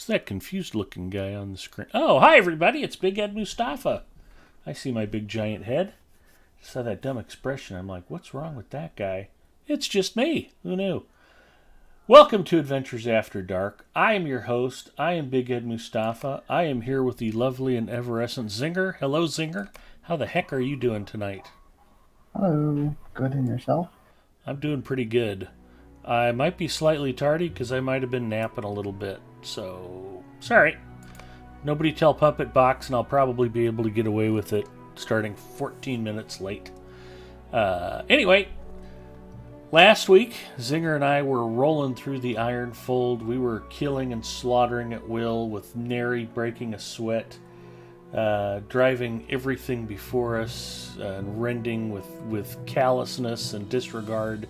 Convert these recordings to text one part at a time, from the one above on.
Who's that confused-looking guy on the screen? Oh, hi, everybody. It's Big Head Mustafa. I see my big giant head. Saw that dumb expression. I'm like, what's wrong with that guy? It's just me. Who knew? Welcome to Adventures After Dark. I am your host. I am Big Head Mustafa. I am here with the lovely and evanescent Zinger. Hello, Zinger. How the heck are you doing tonight? Hello, good and yourself? I'm doing pretty good. I might be slightly tardy because I might have been napping a little bit. So, sorry. Nobody tell Puppet Box, and I'll probably be able to get away with it starting 14 minutes late. Anyway, last week, Zinger and I were rolling through the Iron Fold. We were killing and slaughtering at will with nary breaking a sweat, driving everything before us and rending with callousness and disregard.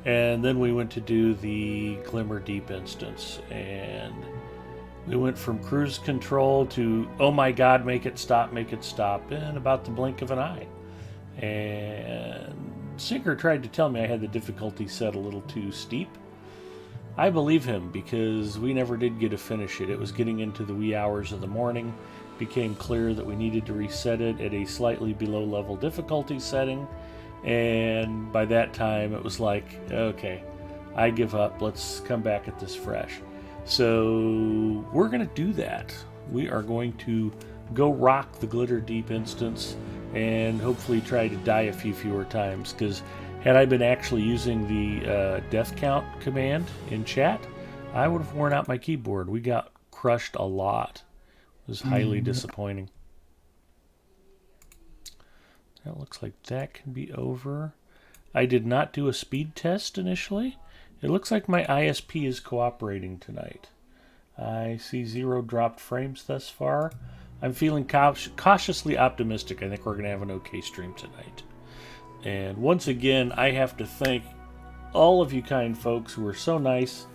And then we went to do the Glimmer Deep instance, and we went from cruise control to, oh my god, make it stop in about the blink of an eye. And Sinker tried to tell me I had the difficulty set a little too steep. I believe him because we never did get to finish it. It was getting into the wee hours of the morning. It became clear that we needed to reset it at a slightly below level difficulty setting. And by that time, it was like, okay, I give up. Let's come back at this fresh. So we're going to do that. We are going to go rock the Glitter Deep instance and hopefully try to die a few fewer times. Because had I been actually using the death count command in chat, I would have worn out my keyboard. We got crushed a lot. It was highly disappointing. That looks like that can be over. I did not do a speed test initially. It looks like my ISP is cooperating tonight. I see 0 dropped frames thus far. I'm feeling cautiously optimistic. I think we're going to have an okay stream tonight. And once again, I have to thank all of you kind folks who are so nice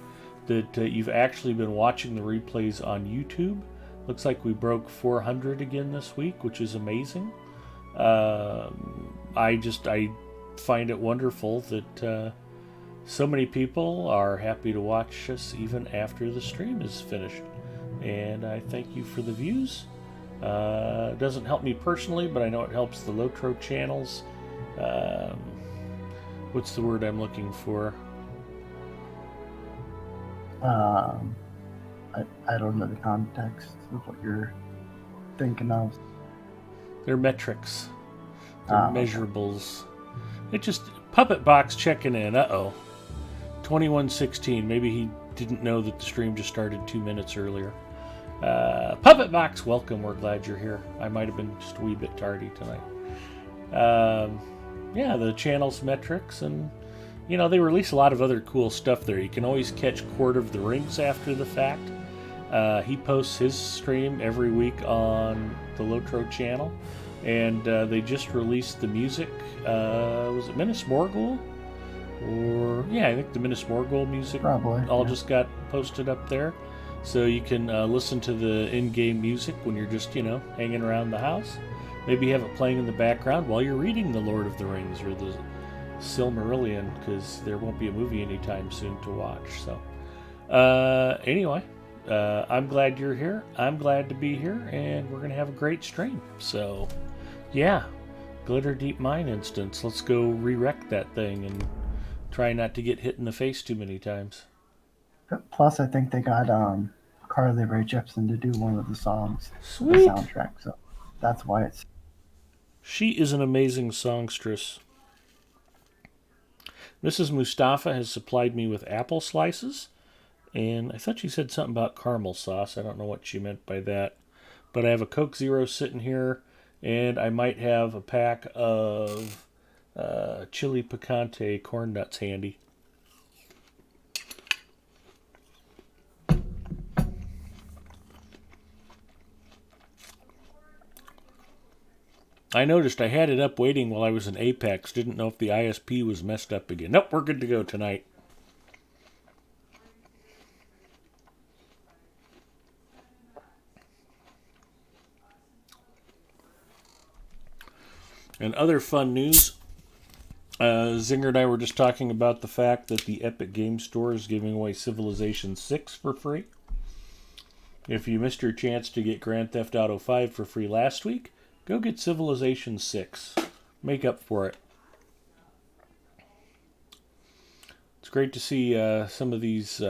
that you've actually been watching the replays on YouTube. Looks like we broke 400 again this week, which is amazing. I find it wonderful that so many people are happy to watch us even after the stream is finished. And I thank you for the views. It doesn't help me personally, but I know it helps the Lotro channels. What's the word I'm looking for? I don't know the context of what you're thinking of. They're metrics. They're measurables. It just... Puppet Box checking in. Uh-oh. 2116. Maybe he didn't know that the stream just started 2 minutes earlier. Puppet Box, welcome. We're glad you're here. I might have been just a wee bit tardy tonight. Yeah, the channel's metrics, and, you know, they release a lot of other cool stuff there. You can always catch Court of the Rings after the fact. He posts his stream every week on the Lotro channel. And they just released the music. Was it Minas Morgul? Or, yeah, I think the Minas Morgul music just got posted up there. So you can listen to the in-game music when you're just, hanging around the house. Maybe have it playing in the background while you're reading The Lord of the Rings or the Silmarillion, because there won't be a movie anytime soon to watch. So, anyway, I'm glad you're here. I'm glad to be here, and we're going to have a great stream. So, yeah, Glitter Deep Mine instance. Let's go re-wreck that thing and try not to get hit in the face too many times. Plus, I think they got Carly Rae Jepsen to do one of the songs for the soundtrack, so that's why it's... She is an amazing songstress. Mrs. Mustafa has supplied me with apple slices, and I thought she said something about caramel sauce. I don't know what she meant by that. But I have a Coke Zero sitting here, and I might have a pack of chili picante corn nuts handy. I noticed I had it up waiting while I was in Apex. Didn't know if the ISP was messed up again. Nope, we're good to go tonight. And other fun news, Zinger and I were just talking about the fact that the Epic Game Store is giving away Civilization 6 for free. If you missed your chance to get Grand Theft Auto 5 for free last week, go get Civilization 6. Make up for it. It's great to see some of these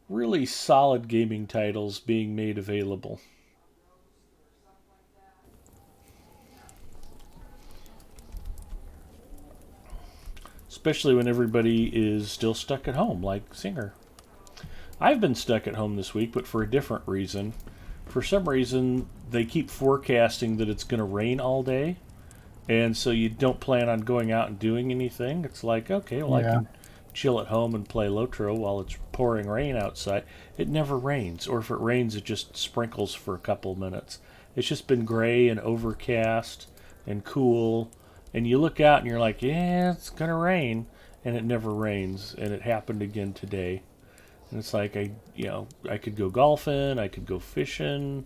really solid gaming titles being made available. Especially when everybody is still stuck at home, like Singer. I've been stuck at home this week, but for a different reason. For some reason, they keep forecasting that it's going to rain all day, and so you don't plan on going out and doing anything. It's like, okay, well, I can chill at home and play Lotro while it's pouring rain outside. It never rains, or if it rains, it just sprinkles for a couple minutes. It's just been gray and overcast and cool, and you look out and you're like, yeah, it's going to rain, and it never rains, and it happened again today. And it's like, I could go golfing, I could go fishing,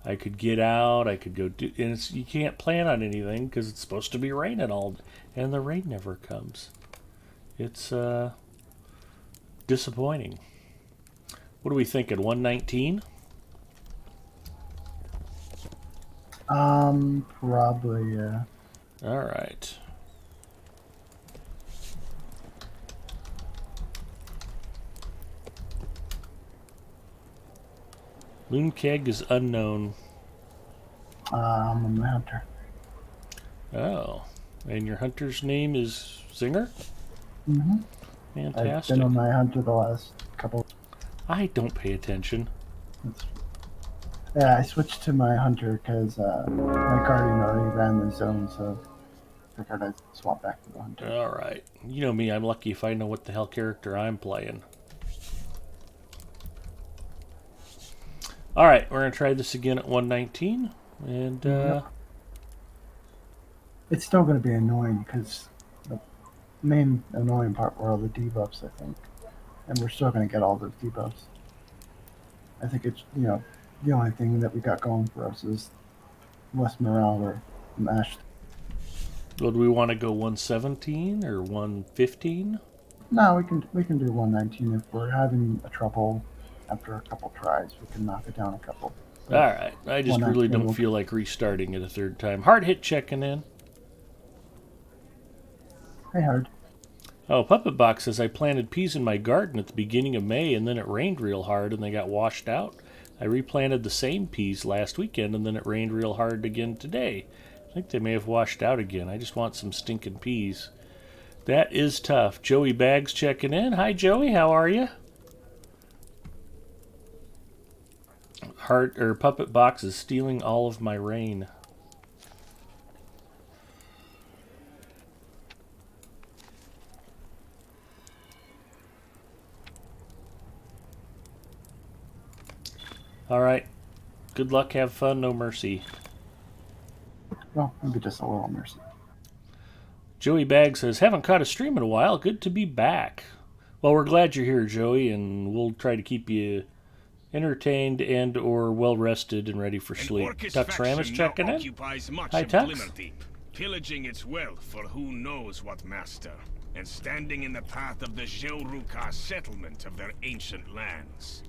I could get out, I could go do, and you can't plan on anything because it's supposed to be raining all, and the rain never comes. It's disappointing. What are we thinking? 119? Probably, yeah. All right. Loon Keg is unknown. I'm a hunter. Oh. And your hunter's name is Zinger? Mm-hmm. Fantastic. I've been on my hunter the last couple. I don't pay attention. Yeah, I switched to my hunter because my guardian already ran the zone, so I figured I'd swap back to the hunter. All right. You know me, I'm lucky if I know what the hell character I'm playing. All right, we're going to try this again at 119. And Yep. It's still going to be annoying because the main annoying part were all the debuffs, I think. And we're still going to get all those debuffs. I think it's, the only thing that we got going for us is less morale or mash. well, do we want to go 117 or 115? No, we can do 119 if we're having a trouble after a couple tries. We can knock it down a couple. All right. I just really don't feel like restarting it a third time. Hard hit checking in. Hey, Hard. Oh, Puppet Box says I planted peas in my garden at the beginning of May and then it rained real hard and they got washed out. I replanted the same peas last weekend and then it rained real hard again today. I think they may have washed out again. I just want some stinking peas. That is tough. Joey Bags checking in. Hi, Joey. How are you? Puppet Box is stealing all of my rain. All right. Good luck. Have fun. No mercy. Well, maybe just a little mercy. Joey Bag says, haven't caught a stream in a while. Good to be back. Well, we're glad you're here, Joey, and we'll try to keep you entertained and or well rested and ready for sleep. Tux Ram is checking in. Hi, Tux. Pillaging its wealth for who knows what master, and standing in the path of the Zhouruka settlement of their ancient lands.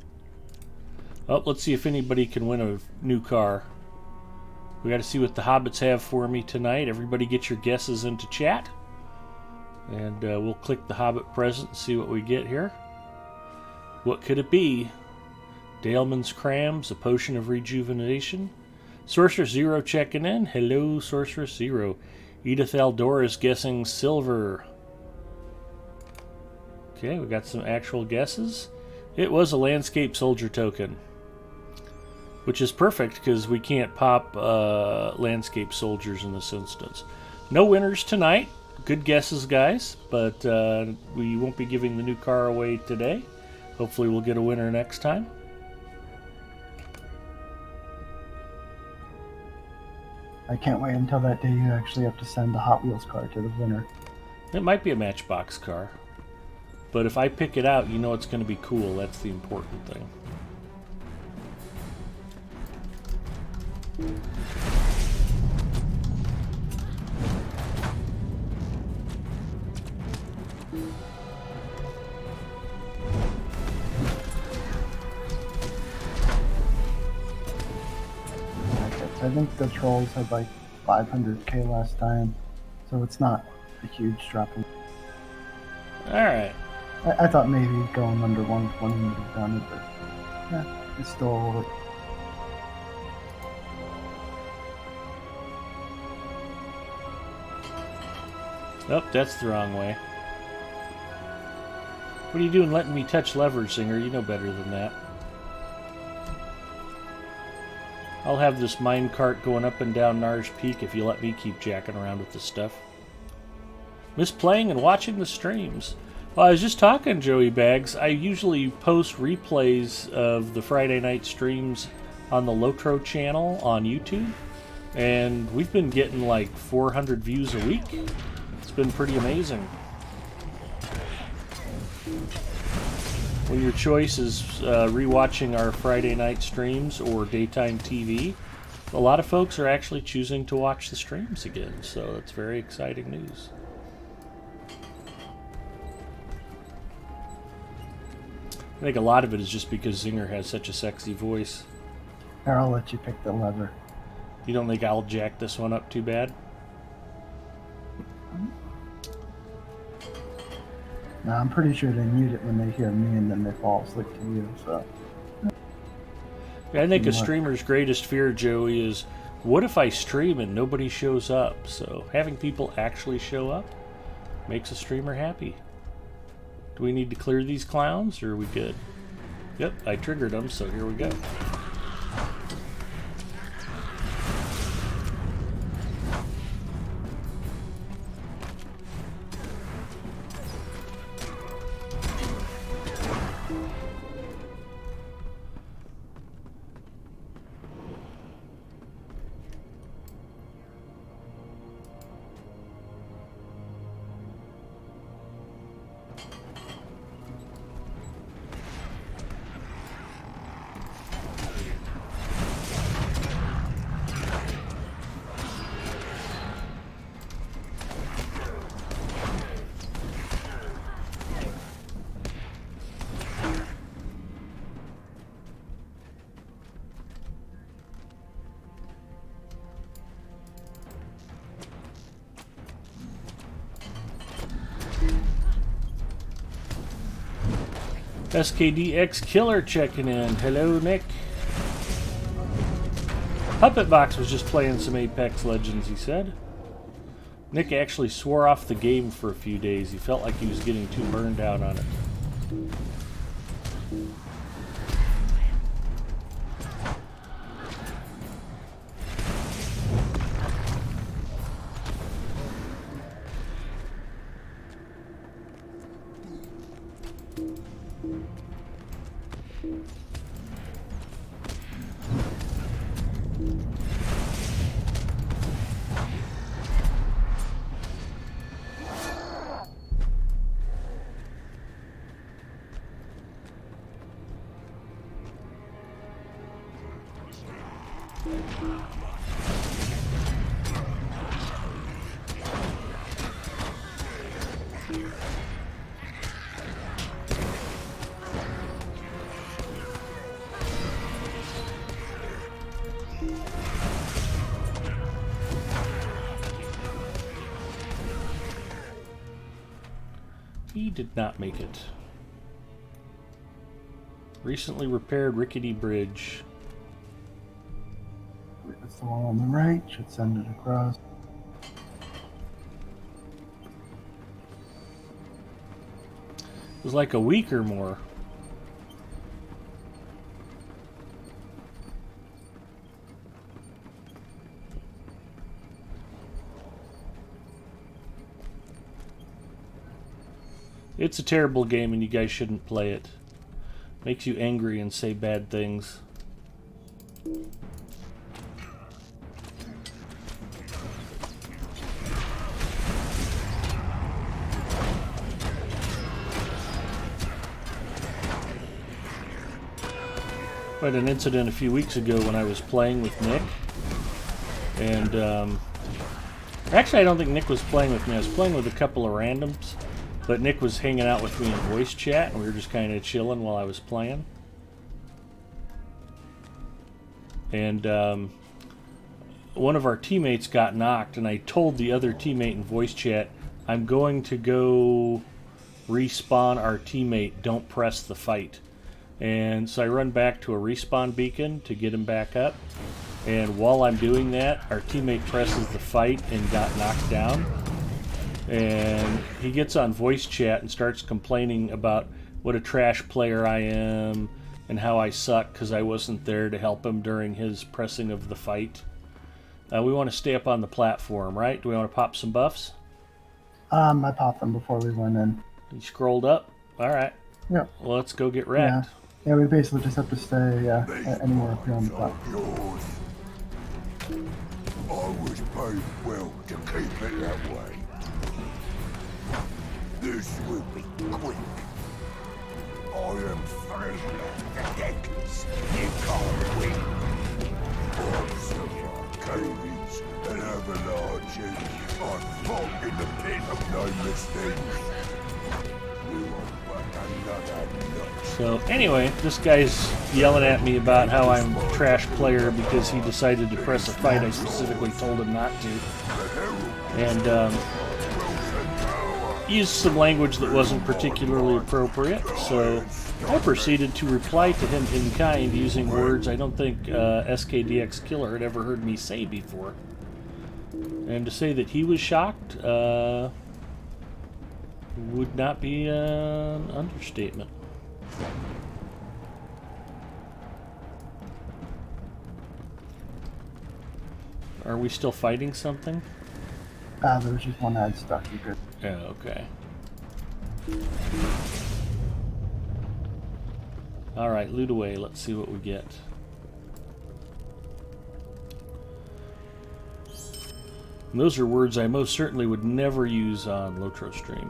Oh, let's see if anybody can win a new car. We got to see what the hobbits have for me tonight. Everybody get your guesses into chat. And we'll click the hobbit present and see what we get here. What could it be? Daleman's Crams, a potion of rejuvenation. Sorceress Zero checking in. Hello, Sorceress Zero. Edith Aldora is guessing silver. Okay, we got some actual guesses. It was a landscape soldier token, which is perfect because we can't pop landscape soldiers in this instance. No winners tonight. Good guesses, guys, but we won't be giving the new car away today. Hopefully we'll get a winner next time. I can't wait until that day you actually have to send the Hot Wheels car to the winner. It might be a Matchbox car, but if I pick it out, you know it's going to be cool. That's the important thing. I think the trolls had like 500k last time, so it's not a huge drop. Alright. I thought maybe going under 120 would have done it, but yeah, it's still. Oh, that's the wrong way. What are you doing letting me touch levers, Singer? You know better than that. I'll have this minecart going up and down Nar's Peak if you let me keep jacking around with this stuff. Miss playing and watching the streams. Well, I was just talking, Joey Bags. I usually post replays of the Friday night streams on the Lotro channel on YouTube. And we've been getting like 400 views a week. It's been pretty amazing. When your choice is rewatching our Friday night streams or daytime TV, a lot of folks are actually choosing to watch the streams again, so that's very exciting news. I think a lot of it is just because Zinger has such a sexy voice. Here, I'll let you pick the lever. You don't think I'll jack this one up too bad? No, I'm pretty sure they mute it when they hear me and then they fall asleep to you, so. Yeah, I think a streamer's greatest fear, Joey, is what if I stream and nobody shows up? So having people actually show up makes a streamer happy. Do we need to clear these clowns, or are we good? Yep, I triggered them, so here we go. SKDX Killer checking in. Hello, Nick. Puppet Box was just playing some Apex Legends, he said. Nick actually swore off the game for a few days. He felt like he was getting too burned out on it. He did not make it. Recently repaired rickety bridge. It's the one on the right, should send it across. It was like a week or more. It's a terrible game and you guys shouldn't play it. Makes you angry and say bad things. I had an incident a few weeks ago when I was playing with Nick. And, actually I don't think Nick was playing with me. I was playing with a couple of randoms. But Nick was hanging out with me in voice chat, and we were just kind of chilling while I was playing. And one of our teammates got knocked, and I told the other teammate in voice chat, I'm going to go respawn our teammate, don't press the fight. And so I run back to a respawn beacon to get him back up, and while I'm doing that, our teammate presses the fight and got knocked down. And he gets on voice chat and starts complaining about what a trash player I am and how I suck because I wasn't there to help him during his pressing of the fight. We want to stay up on the platform, right? Do we want to pop some buffs? I popped them before we went in. You scrolled up? Alright. Yep. Well, let's go get wrecked. Yeah, we basically just have to stay anywhere up here on the platform. I was paid well to keep it that way. This will be quick. I am Fraser, the Deathless. You can't win. Caves and avalanches. I fought in the pit of nameless things. We won't but another notch. So anyway, this guy's yelling at me about how I'm a trash player because he decided to press a fight I specifically told him not to. And used some language that wasn't particularly appropriate, so I proceeded to reply to him in kind using words I don't think SKDX Killer had ever heard me say before. And to say that he was shocked would not be an understatement. Are we still fighting something? There was just one ad stuck. You good? Yeah, okay. Alright, loot away. Let's see what we get. And those are words I most certainly would never use on Lotro Stream.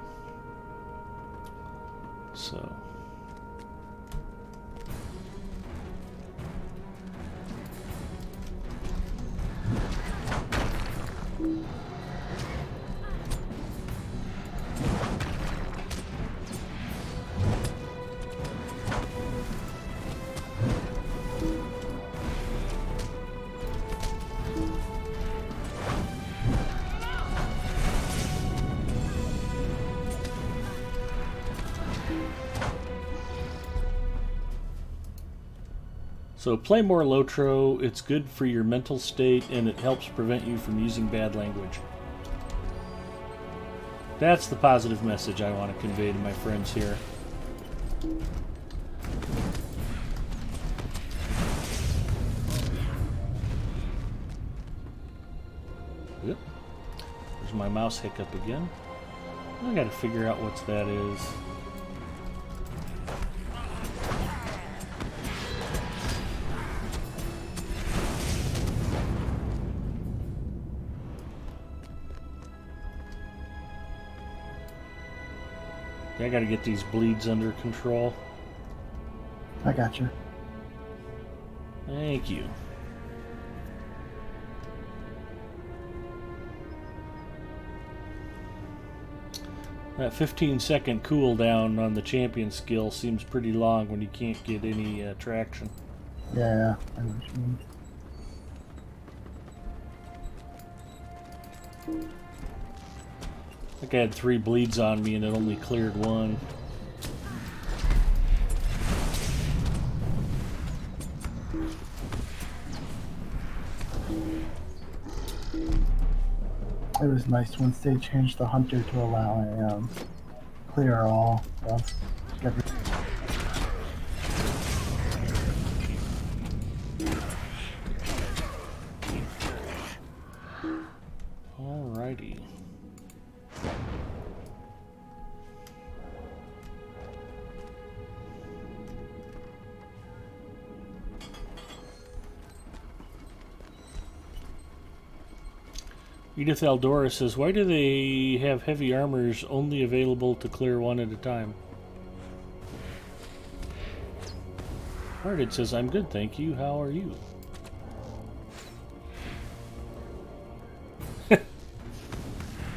So... So play more Lotro, it's good for your mental state, and it helps prevent you from using bad language. That's the positive message I want to convey to my friends here. Yep. There's my mouse hiccup again. I gotta figure out what that is. I gotta get these bleeds under control. I got you. Thank you. That 15-second cooldown on the champion skill seems pretty long when you can't get any traction. Yeah, I know what you mean. I think I had 3 bleeds on me and it only cleared 1. It was nice once they changed the hunter to allow a clear all. So, Alrighty. Edith Eldora says, why do they have heavy armors only available to clear 1 at a time? Hearted says, I'm good, thank you. How are you?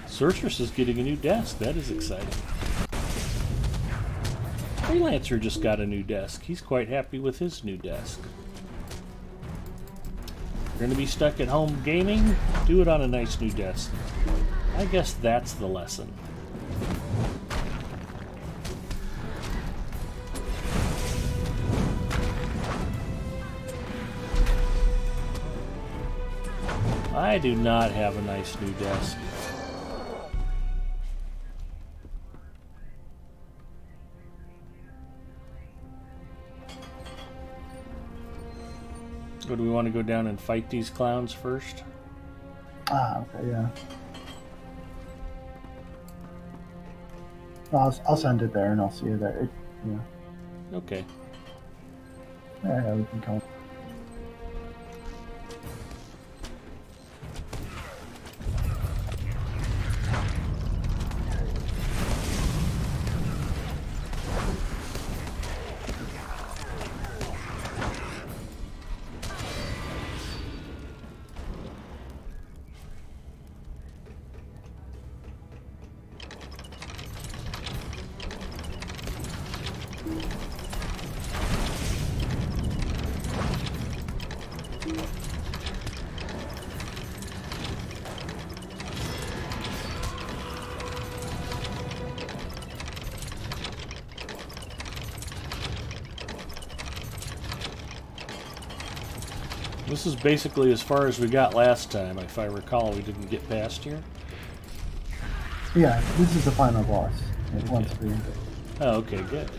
Sorceress is getting a new desk. That is exciting. Freelancer just got a new desk. He's quite happy with his new desk. You're going to be stuck at home gaming? Do it on a nice new desk. I guess that's the lesson. I do not have a nice new desk. Or do we want to go down and fight these clowns first? Ah, okay, yeah. I'll send it there and I'll see you there. Yeah. Okay. Yeah, we can come. This is basically as far as we got last time, if I recall. We didn't get past here. Yeah, this is the final boss. Once we end it. Oh, okay, good.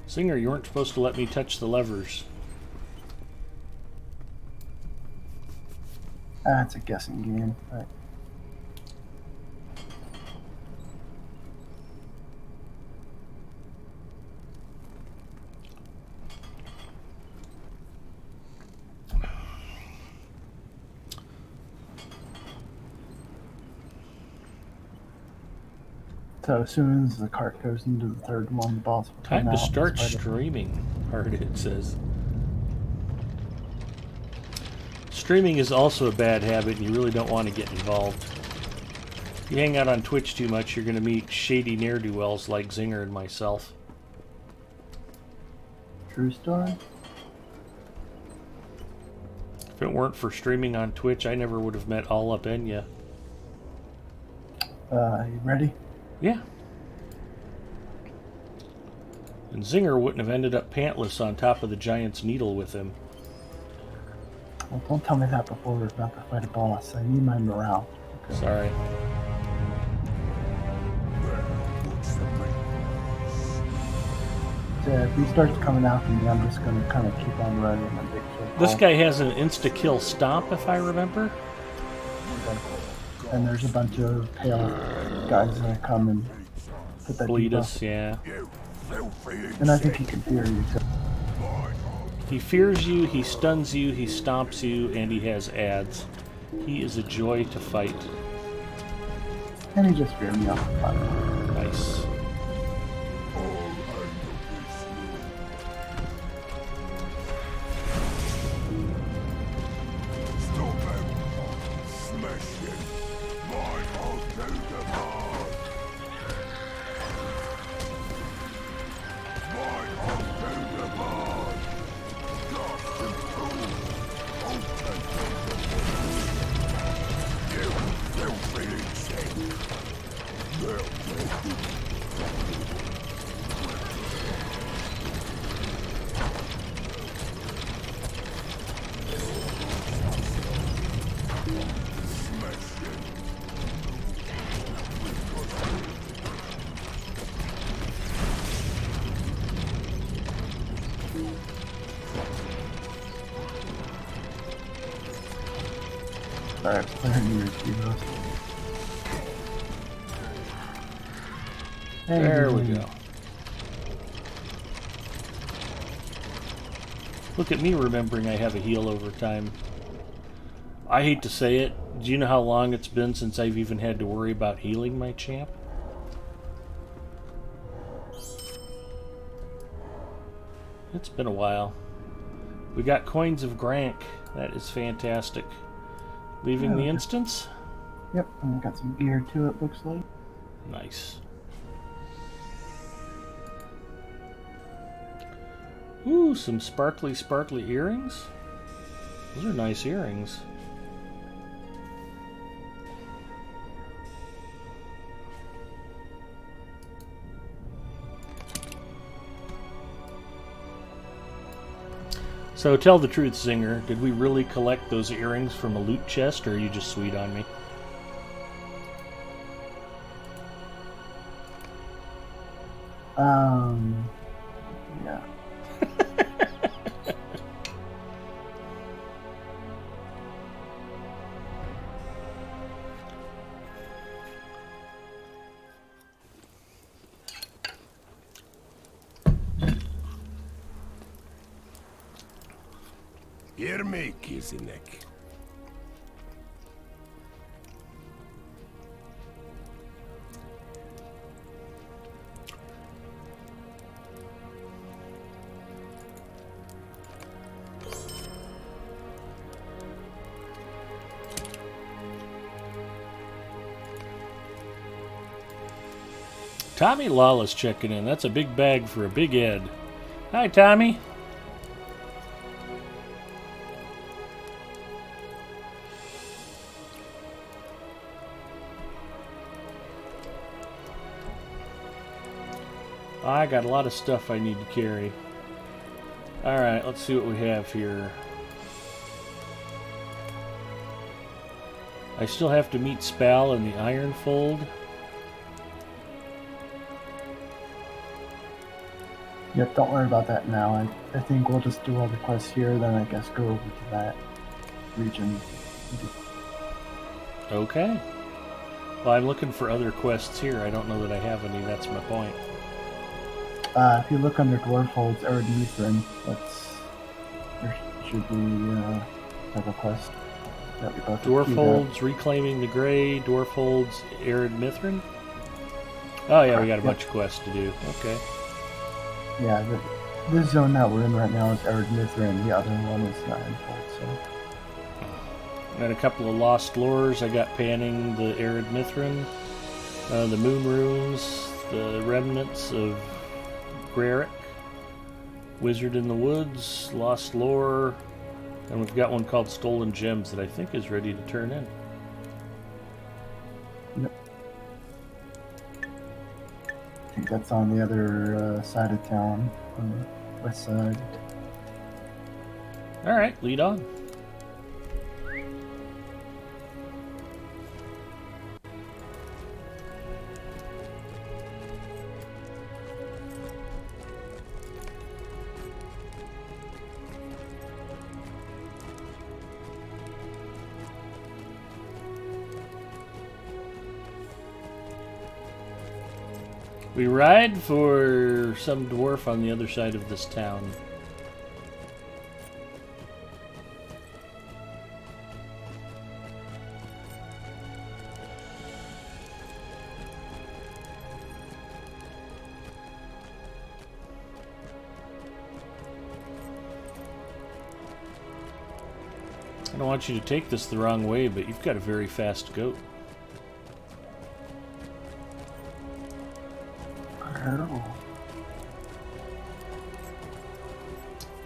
Singer, you weren't supposed to let me touch the levers. It's a guessing game. Right. So as soon as the cart goes into the third one, the boss will come Time to out start and fight it. streaming, Hard it says. Streaming is also a bad habit, and you really don't want to get involved. If you hang out on Twitch too much, you're going to meet shady ne'er-do-wells like Zinger and myself. True story. If it weren't for streaming on Twitch, I never would have met All Up Enya. You ready? Yeah. And Zinger wouldn't have ended up pantless on top of the giant's needle with him. Well, don't tell me that before we're about to fight a boss. I need my morale. Okay. Sorry. So if he starts coming after me, I'm just going to kind of keep on running and big circle. This guy has an insta-kill stomp, if I remember. Okay. And there's a bunch of pale guys that come and put that Bleed debuff. us, yeah. And I think he can fear you too. He fears you, he stuns you, he stomps you, and he has ads. He is a joy to fight. And he just feared me off the platform. Nice. Alright, clearing your heroes. There we go. Look at me remembering I have a heal over time. I hate to say it. Do you know how long it's been since I've even had to worry about healing my champ? It's been a while. We got coins of Grank. That is fantastic. Leaving the instance? Yep, and we got some gear too, it looks like. Nice. Ooh, some sparkly earrings. Those are nice earrings. So tell the truth, Zinger. Did we really collect those earrings from a loot chest, or are you just sweet on me? Yeah. Hear me, Kizinek. Tommy Lawless checking in. That's a big bag for a big Ed. Hi, Tommy. I got a lot of stuff I need to carry. Alright, let's see what we have here. I still have to meet Spal in the Ironfold. Yep, don't worry about that now. I think we'll just do all the quests here, then I guess go over to that region. Okay. Well, I'm looking for other quests here. I don't know that I have any. That's my point. If you look under Dwarfhold's Eridmithrin, there should be several quests that we both Dwarfhold's Reclaiming the Grey, Dwarfhold's Eridmithrin? Oh yeah, we got a bunch of quests to do. Okay. Yeah, this zone that we're in right now is Eridmithrin, the other one is Ironfold, so... Got a couple of lost lures. I got panning the Eridmithrin, the Moon Runes, the Remnants of Greric, Wizard in the Woods, Lost Lore, and we've got one called Stolen Gems that I think is ready to turn in. Yep. I think that's on the other side of town, on the west side. Alright, lead on. We ride for some dwarf on the other side of this town. I don't want you to take this the wrong way, but you've got a very fast goat.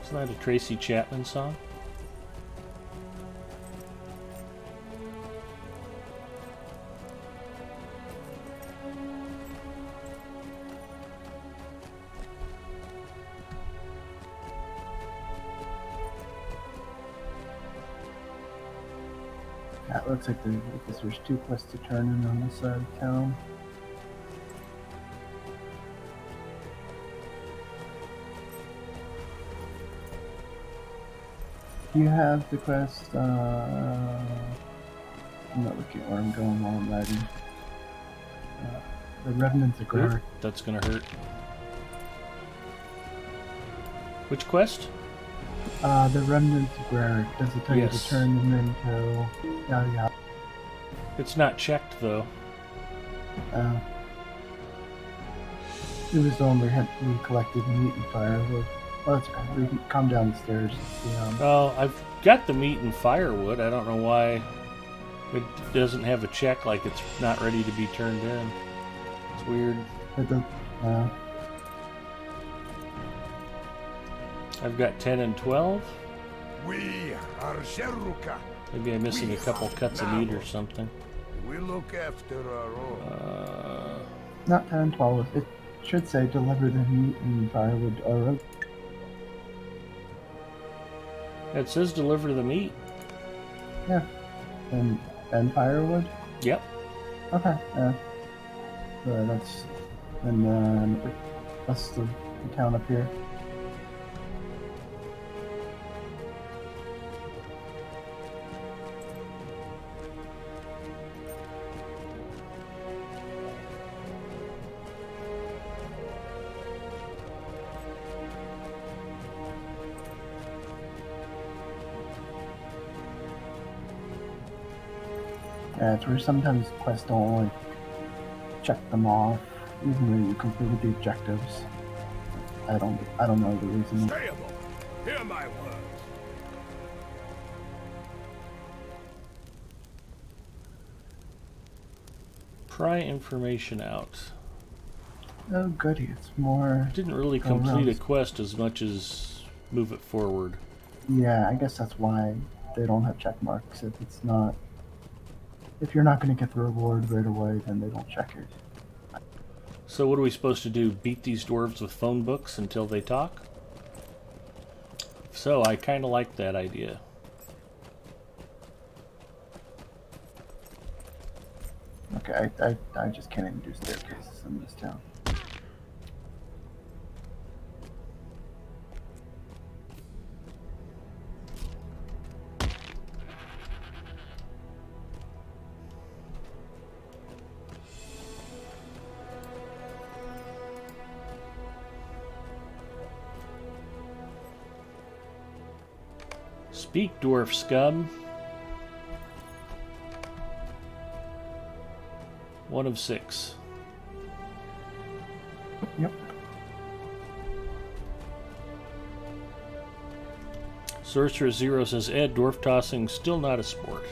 Isn't that a Tracy Chapman song? That looks like there's two quests to turn in on this side of town. Do you have the quest? I'm not looking where I'm going while I'm riding. The Revenants of Greric. That's gonna hurt. Which quest? The Remnants of Greric. Does it tell you to turn them into... Yeah. It's not checked, though. It was the one we collected meat and firewood. Well, that's okay. We can come down the stairs. Well, I've got the meat and firewood. I don't know why it doesn't have a check, like it's not ready to be turned in. It's weird. It does, I've got 10 and 12. We are Sheruka. Maybe I'm missing a couple cuts of meat or something. We look after our own. not 10 and 12. It should say deliver the meat and firewood. It says deliver the meat. Yeah. And firewood? Yep. Okay, yeah. So that's... And then the rest of the town up here. Yeah, it's where sometimes quests don't like check them off, even though you completed the objectives. I don't know the reason. Stayable. Hear my words. Pry information out. Oh goody, it's more. Didn't really go complete a around. quest as much as move it forward. Yeah, I guess that's why they don't have check marks. If it's not, if you're not going to get the reward right away, then they don't check it. So what are we supposed to do? Beat these dwarves with phone books until they talk? So I kind of like that idea. Okay, I just can't even do staircases in this town. Speak, dwarf scum. 1 of 6. Yep. Sorcerer Zero says, Ed, dwarf tossing still not a sport.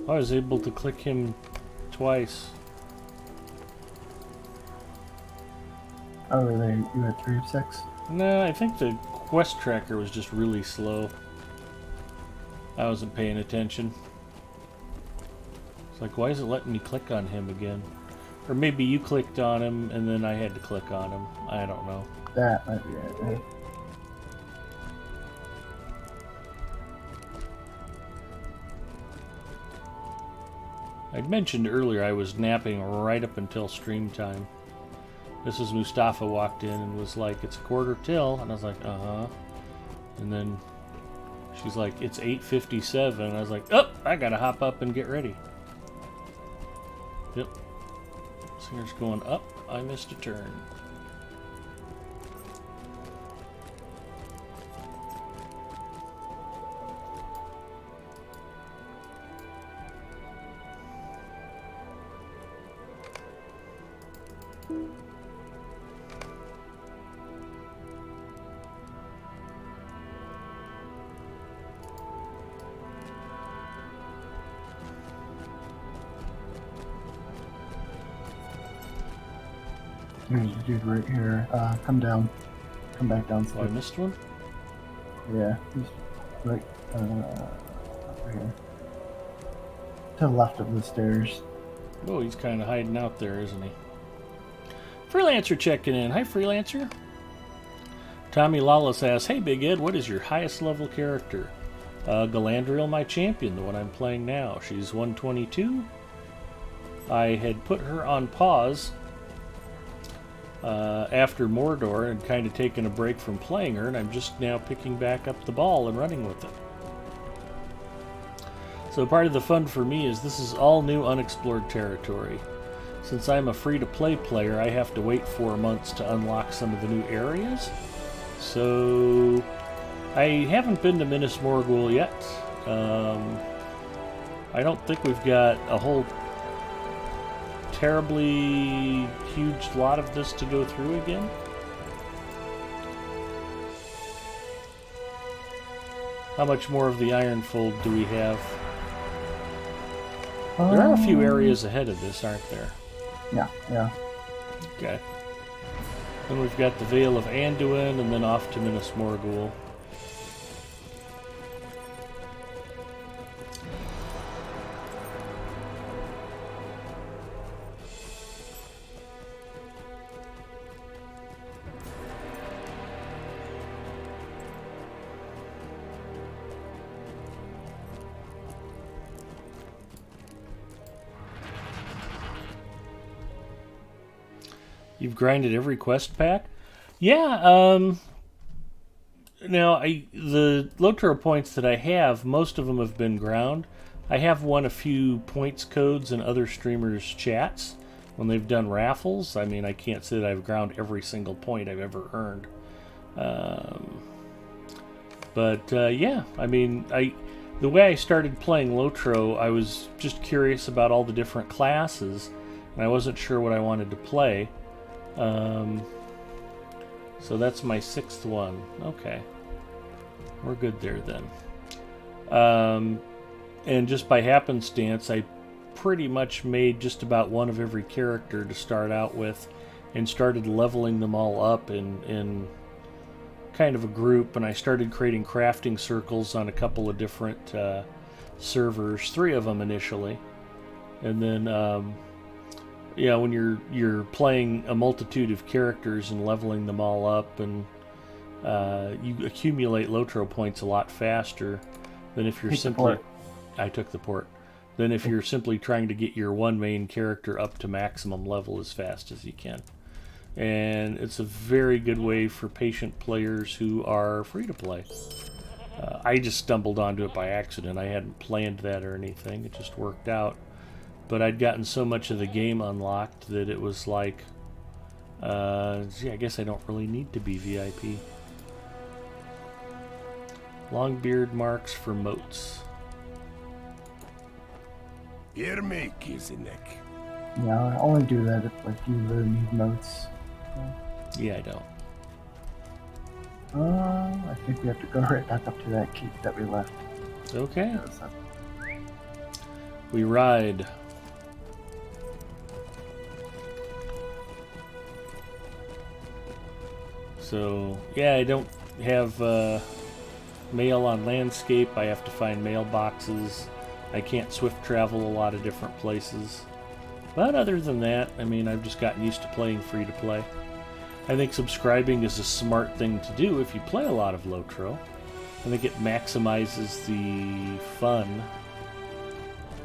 I was able to click him twice. Oh, really? You had 3 of 6? No, I think the quest tracker was just really slow. I wasn't paying attention. It's like, why is it letting me click on him again? Or maybe you clicked on him and then I had to click on him. I don't know. That might be it. Right? I'd mentioned earlier I was napping right up until stream time. This is Mustafa walked in and was like, it's 1/4 till, and I was like, uh-huh. And then she's like, it's 8:57, and I was like, oh, I gotta hop up and get ready. Yep. Singer's going up, I missed a turn. There's a dude right here. Come down. Come back Oh, I downstairs. missed one? Yeah, he's right over here. To the left of the stairs. Oh, he's kind of hiding out there, isn't he? Freelancer checking in. Hi, Freelancer. Tommy Lawless asks, hey, Big Ed, what is your highest level character? Galadriel, my champion, the one I'm playing now. She's 122. I had put her on pause after Mordor and kind of taken a break from playing her, and I'm just now picking back up the ball and running with it. So part of the fun for me is this is all new unexplored territory. Since I'm a free-to-play player, I have to wait 4 months to unlock some of the new areas. So I haven't been to Minas Morgul yet. I don't think we've got a whole terribly huge lot of this to go through again. How much more of the Ironfold do we have? There are a few areas ahead of this, aren't there? Yeah. Okay. Then we've got the Vale of Anduin, and then off to Minas Morgul. You've grinded every quest pack? Yeah, now, the Lotro points that I have, most of them have been ground. I have won a few points codes in other streamers' chats when they've done raffles. I mean, I can't say that I've ground every single point I've ever earned. Yeah, I mean, the way I started playing Lotro, I was just curious about all the different classes, and I wasn't sure what I wanted to play. So that's my 6th one. Okay. We're good there then. And just by happenstance, I pretty much made just about one of every character to start out with and started leveling them all up in kind of a group, and I started creating crafting circles on a couple of different servers, 3 of them initially. And then when you're playing a multitude of characters and leveling them all up, and you accumulate Lotro points a lot faster than if you're simply... I took the port. Than if you're simply trying to get your one main character up to maximum level as fast as you can. And it's a very good way for patient players who are free to play. I just stumbled onto it by accident. I hadn't planned that or anything. It just worked out. But I'd gotten so much of the game unlocked that it was like, I guess I don't really need to be VIP. Longbeard marks for moats. Hear me, Kizinek. Yeah, I only do that if you really need notes. Yeah, I don't. I think we have to go right back up to that keep that we left. Okay. We ride. So, yeah, I don't have mail on landscape. I have to find mailboxes. I can't swift travel a lot of different places. But other than that, I mean, I've just gotten used to playing free to play. I think subscribing is a smart thing to do if you play a lot of Lotro. I think it maximizes the fun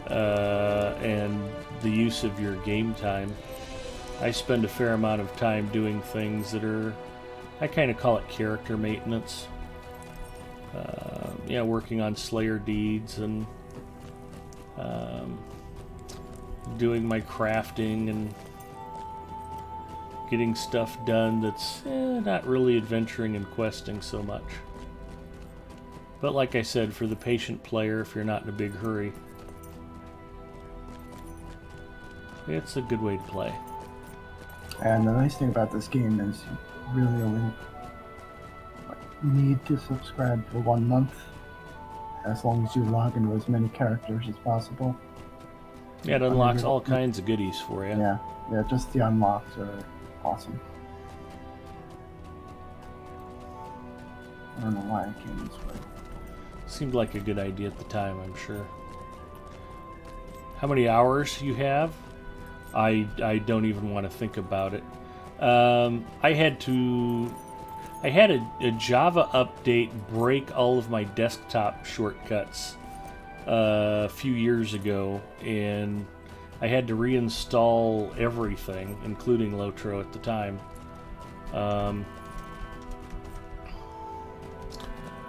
and the use of your game time. I spend a fair amount of time doing things that are, I kind of call it character maintenance. Working on Slayer deeds and doing my crafting and getting stuff done that's not really adventuring and questing so much. But like I said, for the patient player, if you're not in a big hurry, it's a good way to play. And the nice thing about this game is you really only need to subscribe for 1 month, as long as you log into as many characters as possible. Yeah, it unlocks all kinds of goodies for you. Yeah, just the unlocks are awesome. I don't know why I came this way. Seemed like a good idea at the time, I'm sure. How many hours you have? I don't even want to think about it. I had a Java update break all of my desktop shortcuts a few years ago, and I had to reinstall everything, including Lotro at the time.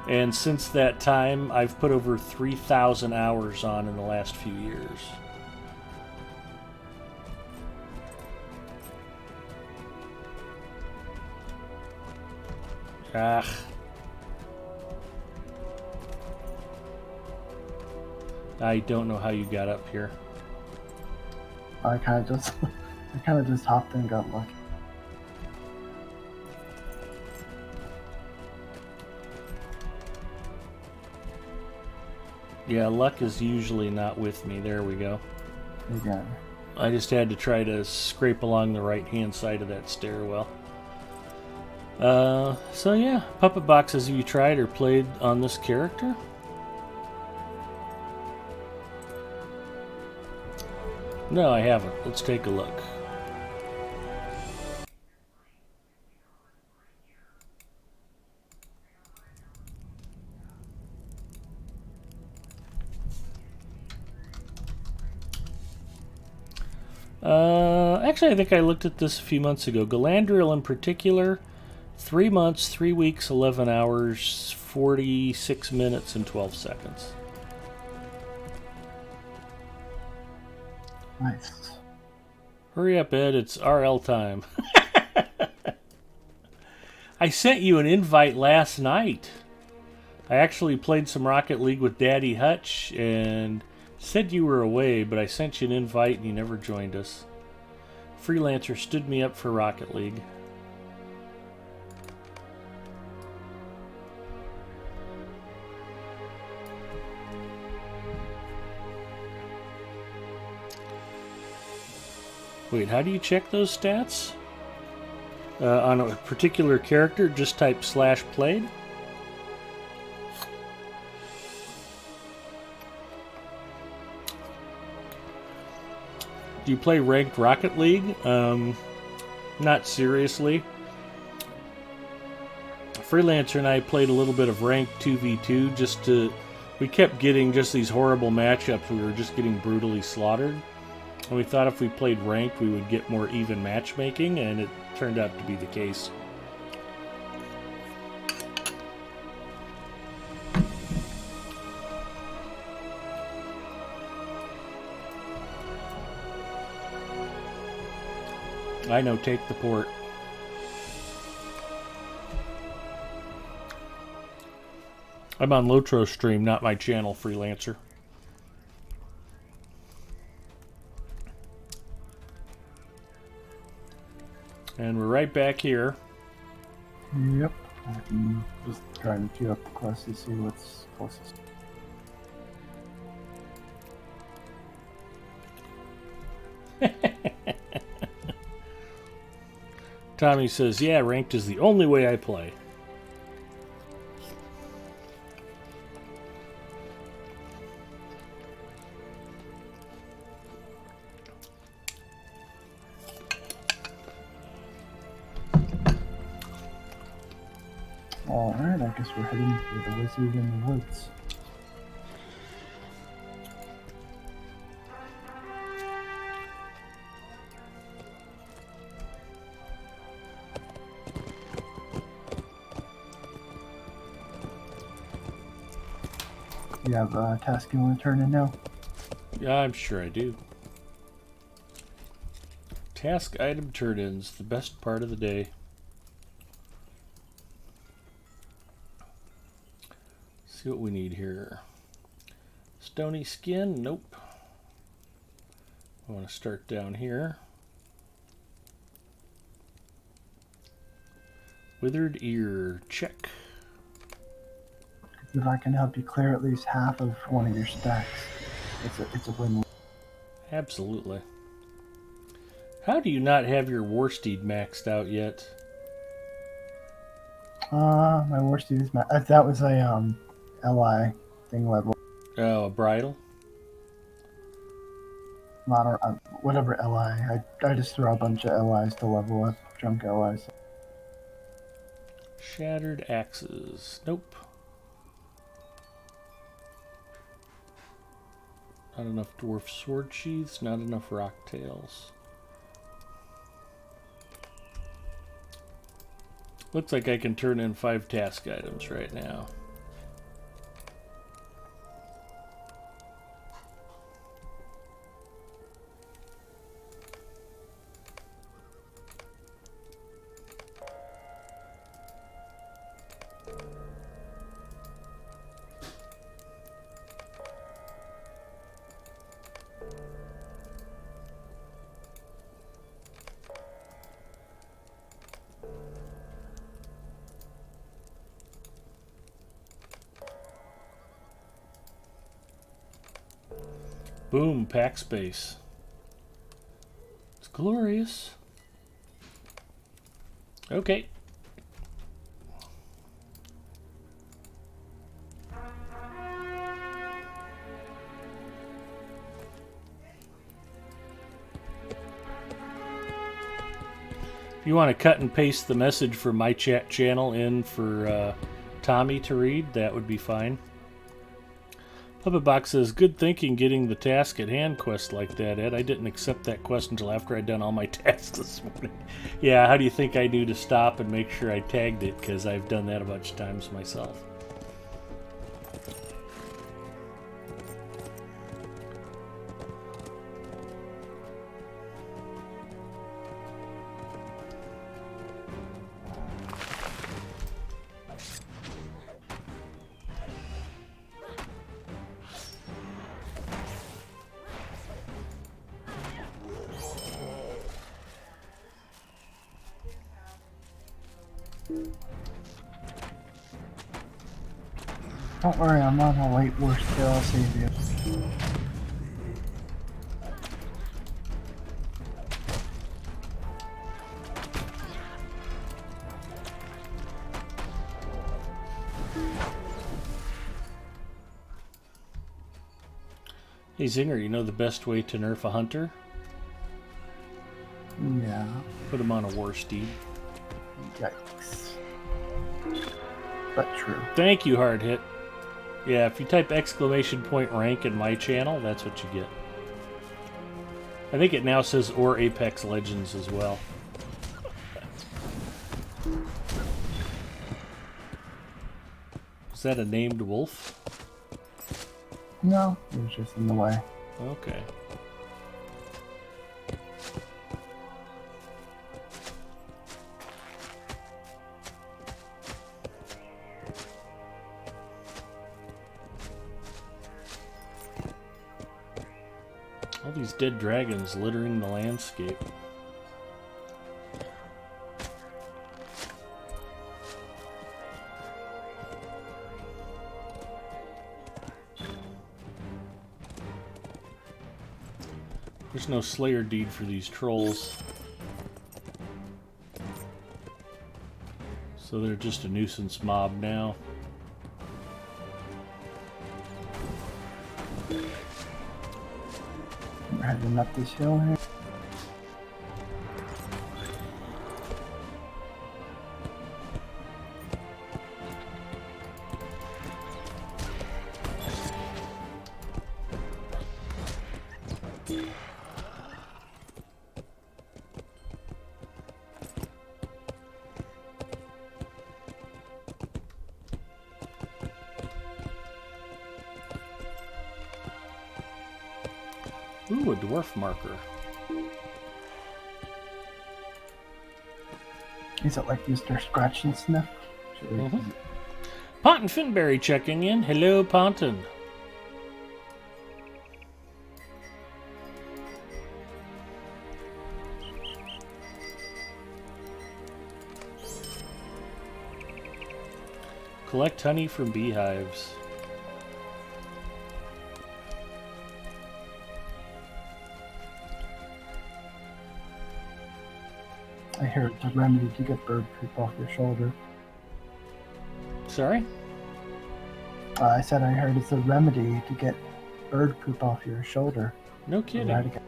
And since that time, I've put over 3,000 hours on in the last few years. Ah. I don't know how you got up here. I kind of just hopped in and got lucky. Yeah, luck is usually not with me. There we go. Again. I just had to try to scrape along the right-hand side of that stairwell. So yeah, puppet boxes. Have you tried or played on this character? No, I haven't. Let's take a look. Actually, I think I looked at this a few months ago. Galandriel in particular, 3 months, 3 weeks, 11 hours, 46 minutes, and 12 seconds. Nice. Hurry up, Ed. It's RL time. I sent you an invite last night. I actually played some Rocket League with Daddy Hutch and said you were away, but I sent you an invite and you never joined us. Freelancer stood me up for Rocket League. Wait, how do you check those stats? On a particular character, just type /played. Do you play ranked Rocket League? Not seriously. Freelancer and I played a little bit of ranked 2v2 just to... We kept getting just these horrible matchups. We were just getting brutally slaughtered. And we thought if we played ranked, we would get more even matchmaking, and it turned out to be the case. I know, take the port. I'm on Lotro stream, not my channel, Freelancer. And we're right back here. Yep. I'm just trying to queue up the quest to see what's closest. Tommy says, yeah, ranked is the only way I play. Alright, I guess we're heading for the wizard in the woods. You have a task you want to turn in now? Yeah, I'm sure I do. Task item turn-ins, the best part of the day. See what we need here. Stony skin, nope. I want to start down here. Withered ear, check. If I can help you clear at least half of one of your stacks, it's a win. Absolutely. How do you not have your Warsteed maxed out yet? My Warsteed is that was a LI thing level. Oh, a bridle? Not whatever LI. I just throw a bunch of LIs to level up junk LIs. Shattered axes. Nope. Not enough dwarf sword sheaths, not enough rock tails. Looks like I can turn in 5 task items right now. Boom, pack space. It's glorious. Okay. If you want to cut and paste the message for my chat channel in for Tommy to read, that would be fine. Puppet Box says, good thinking getting the task at hand quest like that, Ed. I didn't accept that quest until after I'd done all my tasks this morning. Yeah, how do you think I knew to stop and make sure I tagged it? Because I've done that a bunch of times myself. Don't worry, I'm on a light worst kill, I'll save you. Hey Zinger, you know the best way to nerf a hunter? Yeah. Put him on a war steed. Yikes. But true. Thank you, Hard Hit. Yeah, if you type !rank in my channel, that's what you get. I think it now says or Apex Legends as well. Is that a named wolf? No, it was just in the way. Okay. All these dead dragons littering the landscape. There's no Slayer deed for these trolls. So they're just a nuisance mob now. We're heading up this hill here. Ooh, a dwarf marker. Is it like Mr. Scratch and Sniff? Ponton Finberry checking in. Hello, Ponton. Collect honey from beehives. I hear it's a remedy to get bird poop off your shoulder. Sorry? I said I heard it's a remedy to get bird poop off your shoulder. No kidding. Eradicate.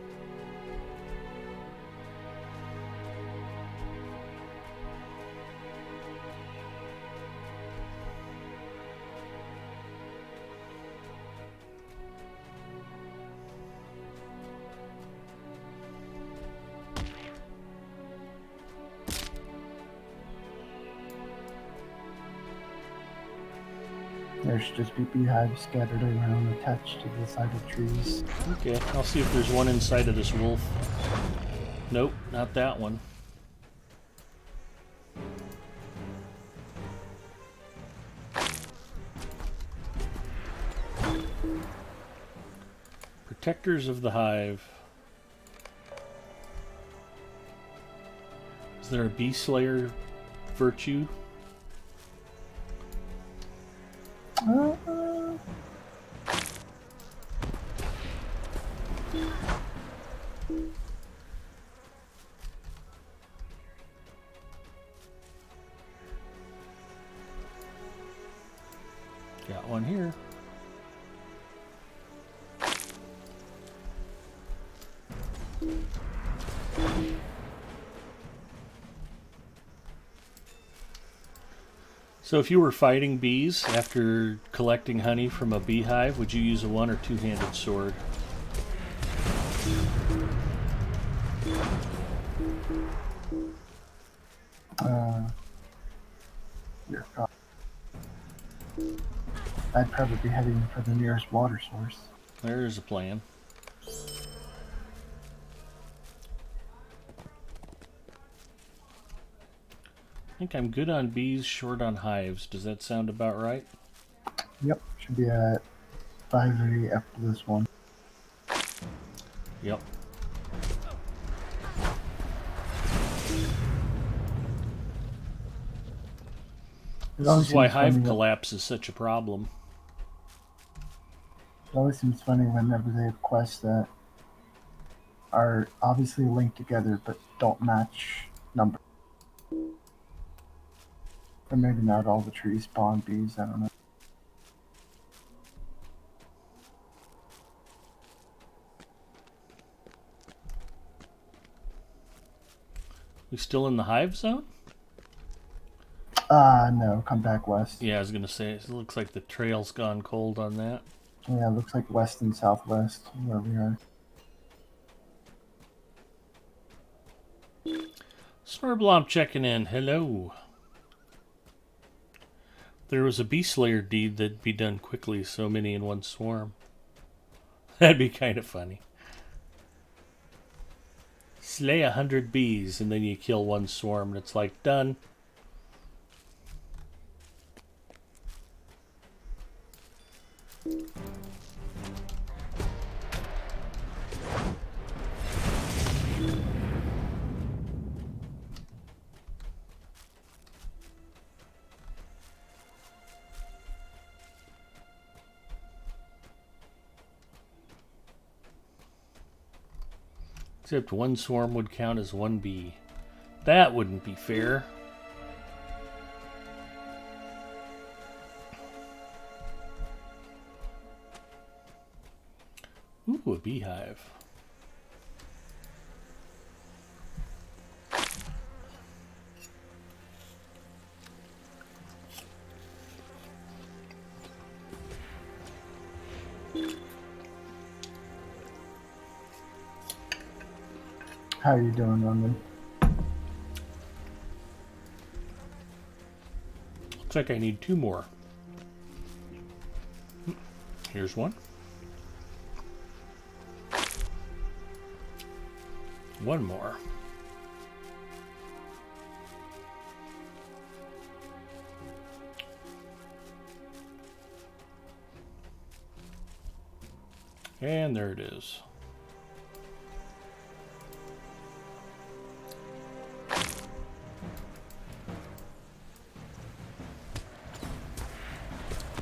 There should just be beehives scattered around attached to the side of trees. Okay, I'll see if there's one inside of this wolf. Nope, not that one. Protectors of the hive. Is there a bee slayer virtue? Got one here. So if you were fighting bees after collecting honey from a beehive, would you use a one- or two-handed sword? Your God. I'd probably be heading for the nearest water source. There's a plan. I think I'm good on bees, short on hives. Does that sound about right? Yep, should be at 5:30 after this one. Yep. This is why hive collapse is such a problem. It always seems funny whenever they have quests that are obviously linked together but don't match numbers. Or maybe not all the trees spawn bees, I don't know. We still in the hive zone? No, come back west. Yeah, I was gonna say, it looks like the trail's gone cold on that. Yeah, it looks like west and southwest where we are. Snorblomp checking in. Hello. There was a bee slayer deed that'd be done quickly, so many in one swarm. That'd be kind of funny. Slay 100 bees, and then you kill one swarm, and it's like, done. Except one swarm would count as one bee. That wouldn't be fair. Ooh, a beehive. How are you doing, London? Looks like I need 2 more. Here's one. One more. And there it is.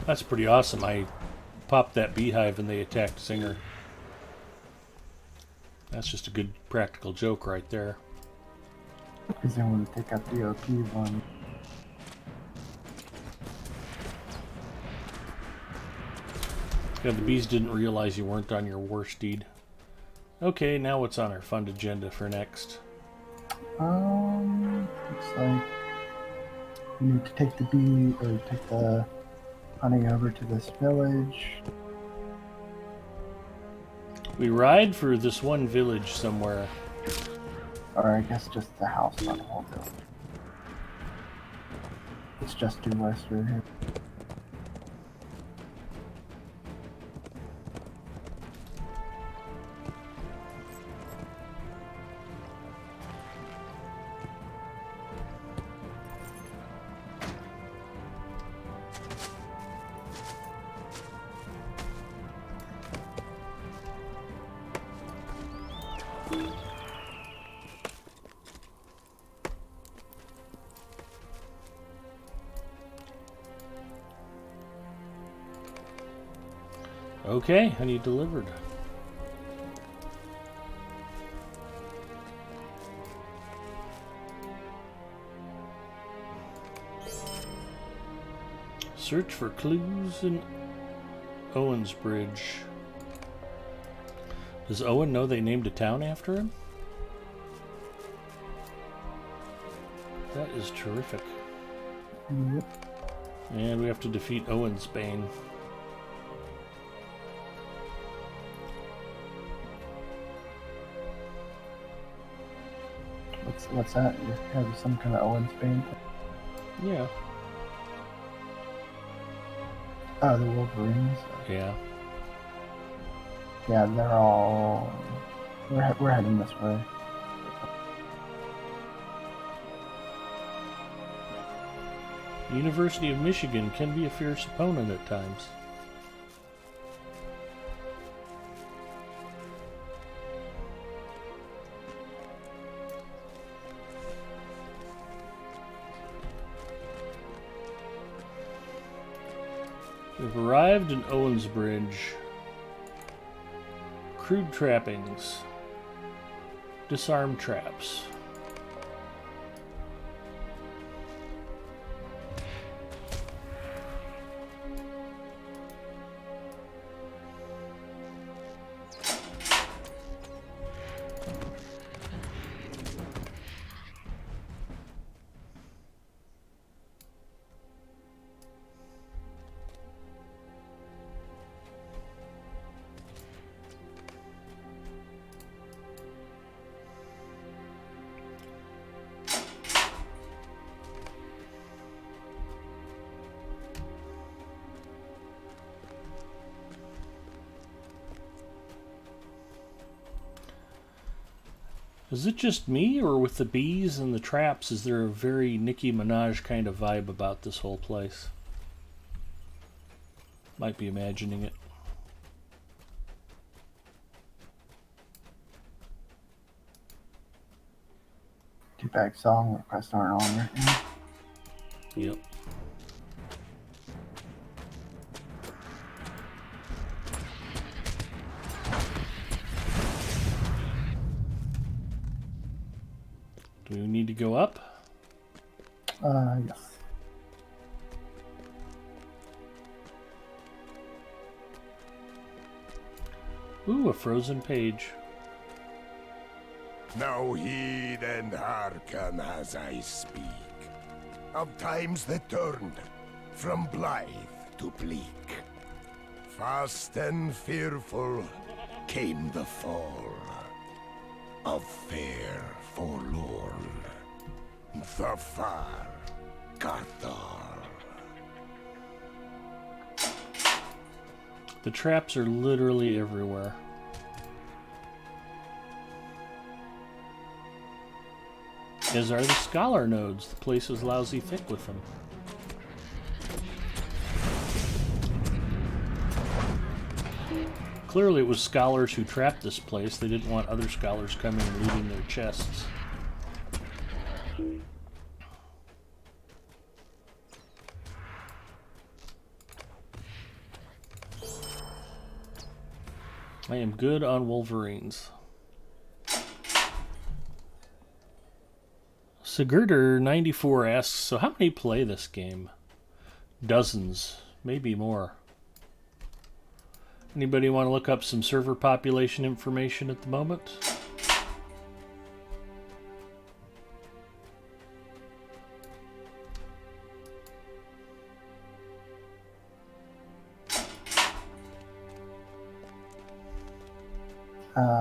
That's pretty awesome. I popped that beehive and they attacked Singer. That's just a good practical joke right there. Because they want to take out the OP one. Yeah, the bees didn't realize you weren't on your worst deed. Okay, now what's on our fund agenda for next? Looks like we need to take the bee, or take the honey over to this village. We ride for this one village somewhere. Or I guess just the house, not the whole village. It's just due west right here. Okay, I need delivered. Search for clues in Owen's Bridge. Does Owen know they named a town after him? That is terrific. Yep. And we have to defeat Owen's Bane. What's that? You have some kind of Owen's Bane? Yeah. Oh, the Wolverines. Yeah. Yeah, they're all. We're heading this way. The University of Michigan can be a fierce opponent at times. We've arrived in Owens Bridge. Crude trappings. Disarm traps. Is it just me, or with the bees and the traps, is there a very Nicki Minaj kind of vibe about this whole place? Might be imagining it. Two-bag song requests aren't on right now. Yep. Do we need to go up? Yes. Ooh, a frozen page. Now heed and hearken as I speak. Of times that turned from blithe to bleak. Fast and fearful came the fall of fair forlorn, the far Cathar. The traps are literally everywhere. As are the scholar nodes. The place is lousy thick with them. Clearly it was scholars who trapped this place. They didn't want other scholars coming and looting their chests. I am good on Wolverines. Sigurder94 asks, so how many play this game? Dozens, maybe more. Anybody want to look up some server population information at the moment?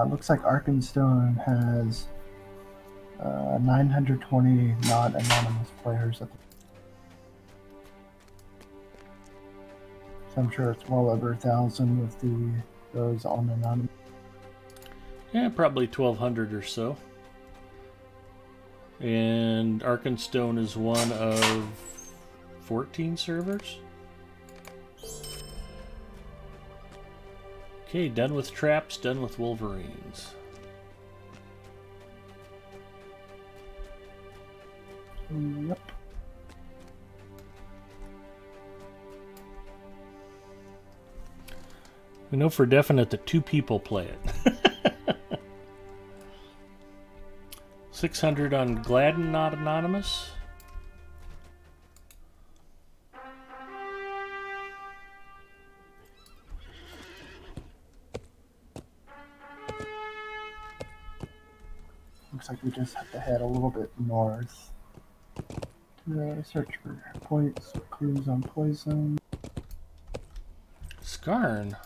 Looks like Arkenstone has 920 non-anonymous players. So I'm sure it's well over 1,000 with those on anonymous. Yeah, probably 1,200 or so. And Arkenstone is one of 14 servers. Okay, done with traps, done with Wolverines. Yep. We know for definite that 2 people play it. 600 on Gladden Not Anonymous. Looks like we just have to head a little bit north to search for points, clues on poison. Skarn.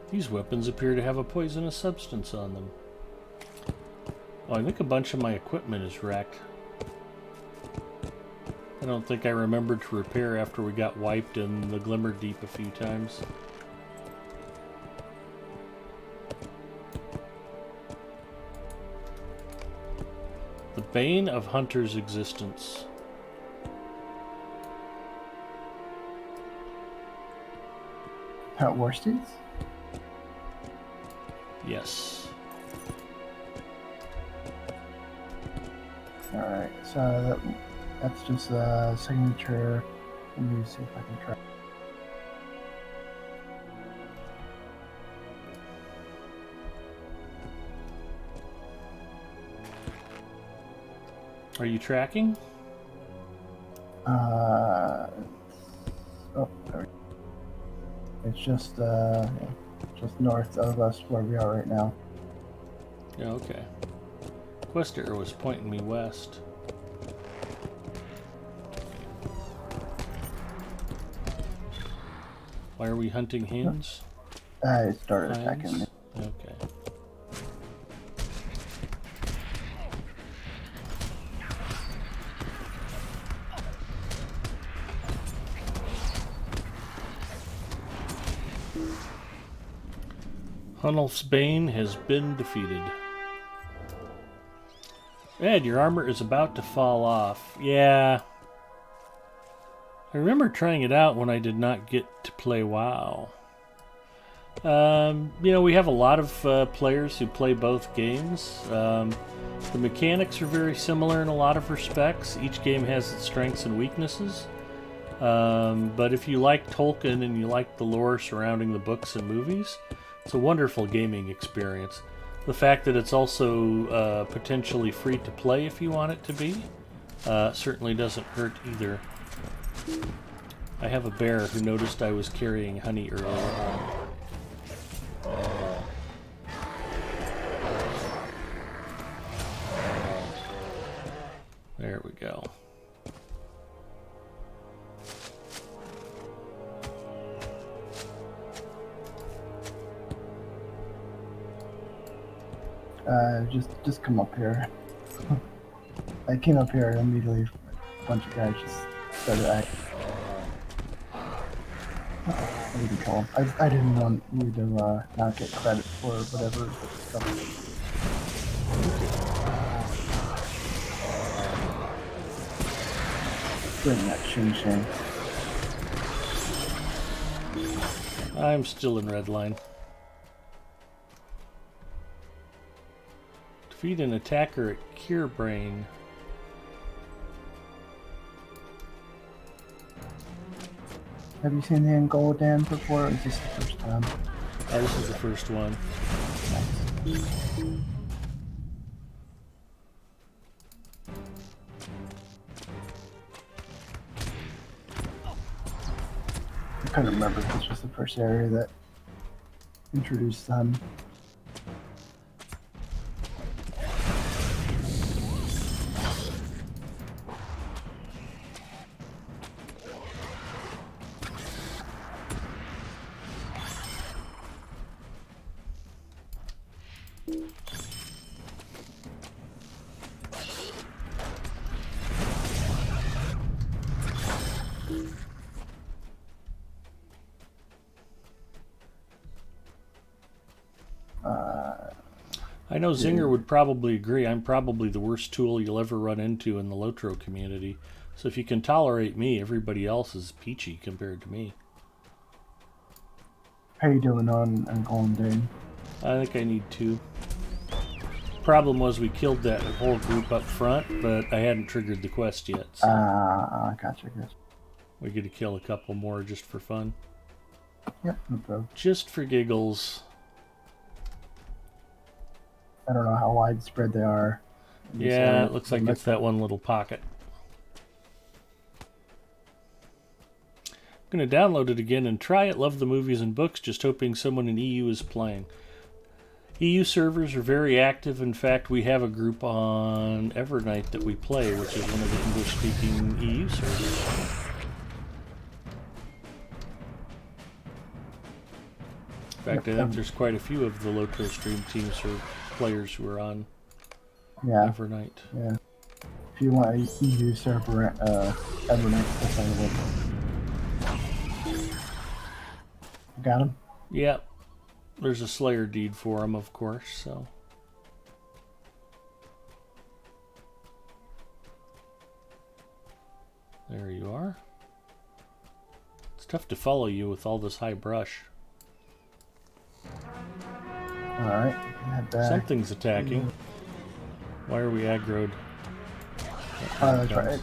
These weapons appear to have a poisonous substance on them. Oh, I think a bunch of my equipment is wrecked. I don't think I remembered to repair after we got wiped in the Glimmer Deep a few times. The bane of Hunter's existence. At Worsteds? Yes. Alright, so that's just a signature. Let me see if I can try. Are you tracking? Oh, there we go. It's just north of us where we are right now. Yeah, okay. Quest arrow was pointing me west. Why are we hunting hens? It started attacking me. Hens? Okay. Hunnulf's Bane has been defeated. Ed, your armor is about to fall off. Yeah. I remember trying it out when I did not get to play WoW. You know, we have a lot of players who play both games. The mechanics are very similar in a lot of respects. Each game has its strengths and weaknesses. But if you like Tolkien and you like the lore surrounding the books and movies, it's a wonderful gaming experience. The fact that it's also potentially free to play if you want it to be certainly doesn't hurt either. I have a bear who noticed I was carrying honey earlier on. There we go. Just come up here. I came up here and immediately a bunch of guys just started acting. I didn't kill him. I didn't want you to not get credit for whatever stuff. Bring that Shin Shin. I'm still in red line. Defeat an attacker at Cure Brain. Have you seen the Angoldan before, or is this the first time? Oh, this is the first one. Nice. I couldn't remember if this was the first area that introduced them. I know Zinger would probably agree. I'm probably the worst tool you'll ever run into in the Lotro community. So if you can tolerate me, everybody else is peachy compared to me. How you doing on Golden Dane? I think I need 2. Problem was we killed that whole group up front, but I hadn't triggered the quest yet. So Gotcha. we get to kill a couple more just for fun. Yep, no problem. Just for giggles. I don't know how widespread they are. Yeah, it looks like it's that one little pocket. I'm going to download it again and try it. Love the movies and books, just hoping someone in EU is playing. EU servers are very active. In fact, we have a group on Evernight that we play, which is one of the English-speaking EU servers. In fact, I think there's quite a few of the Lotro stream teams or players who are on Evernight. Yeah. If you want a EU server, Evernight, definitely. Got him? Yeah. There's a Slayer deed for him, of course, so. There you are. It's tough to follow you with all this high brush. Alright, head back. Something's attacking. Why are we aggroed? Oh, that's right.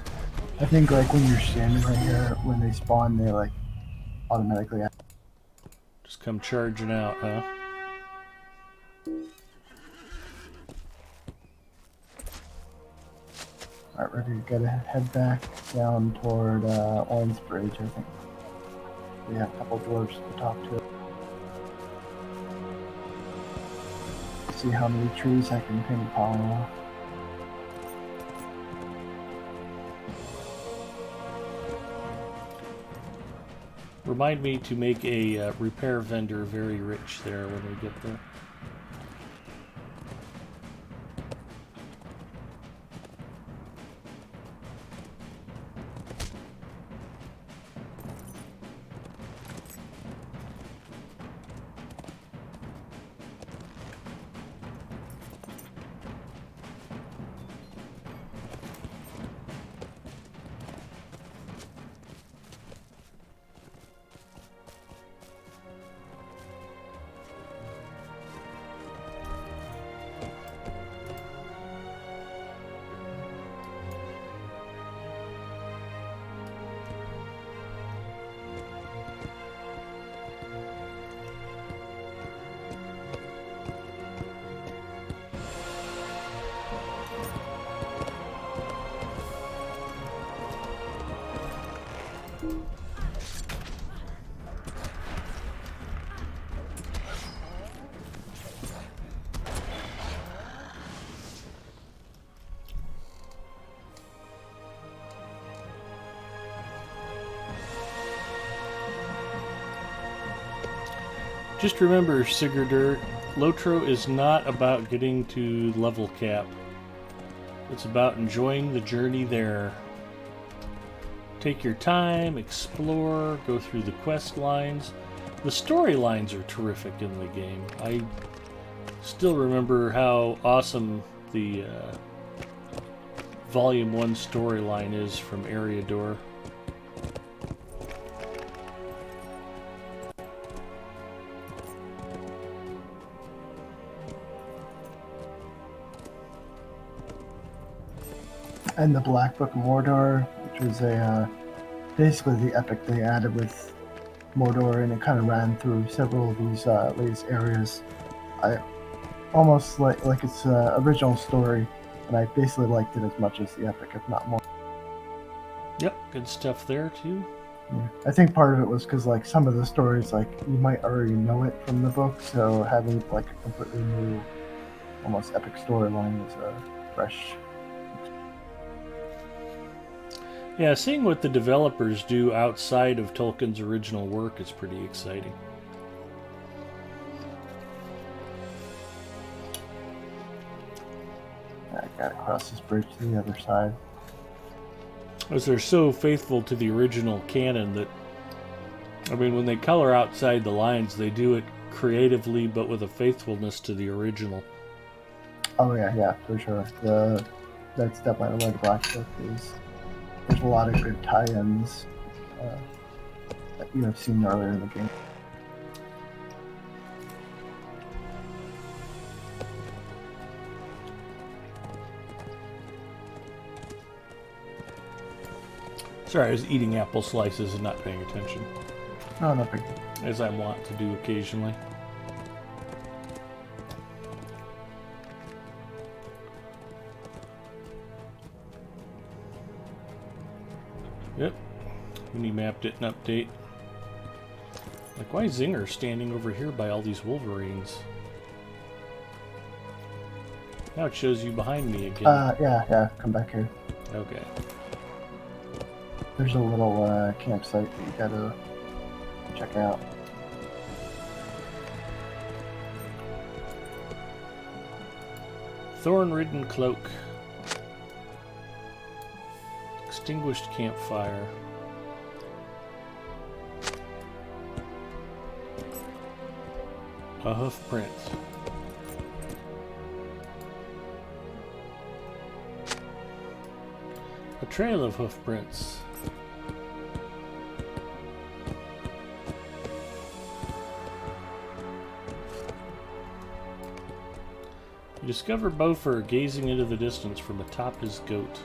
I think like when you're standing right here, when they spawn, they like automatically. Just come charging out, huh? Alright, ready to gotta head back down toward Orange Bridge, I think. We have a couple dwarves to talk to. See how many trees I can ping pong off. Remind me to make a repair vendor very rich there when we get there. Just remember, Sigurdur, Lotro is not about getting to level cap. It's about enjoying the journey there. Take your time, explore, go through the quest lines. The storylines are terrific in the game. I still remember how awesome the Volume 1 storyline is from Eriador. And the Black Book of Mordor, which was a basically the epic they added with Mordor, and it kind of ran through several of these latest areas. I almost like its original story, and I basically liked it as much as the epic, if not more. Yep, good stuff there too. Yeah. I think part of it was because like some of the stories, like you might already know it from the book, so having like a completely new, almost epic storyline was fresh. Yeah, seeing what the developers do outside of Tolkien's original work is pretty exciting. I gotta cross this bridge to the other side. As they're so faithful to the original canon that, I mean, when they color outside the lines, they do it creatively but with a faithfulness to the original. Oh yeah, for sure. That's definitely where the Black Book is. There's a lot of good tie-ins that you have seen earlier in the game. Sorry, I was eating apple slices and not paying attention, Oh, no big deal. as I want to do occasionally. Yep, mini-mapped it and update. Like, why is Zinger standing over here by all these Wolverines? Now it shows you behind me again. Yeah, come back here. Okay. There's a little campsite that you gotta check out. Thorn-ridden cloak. Extinguished campfire. A hoof print. A trail of hoof prints. You discover Beaufort gazing into the distance from atop his goat.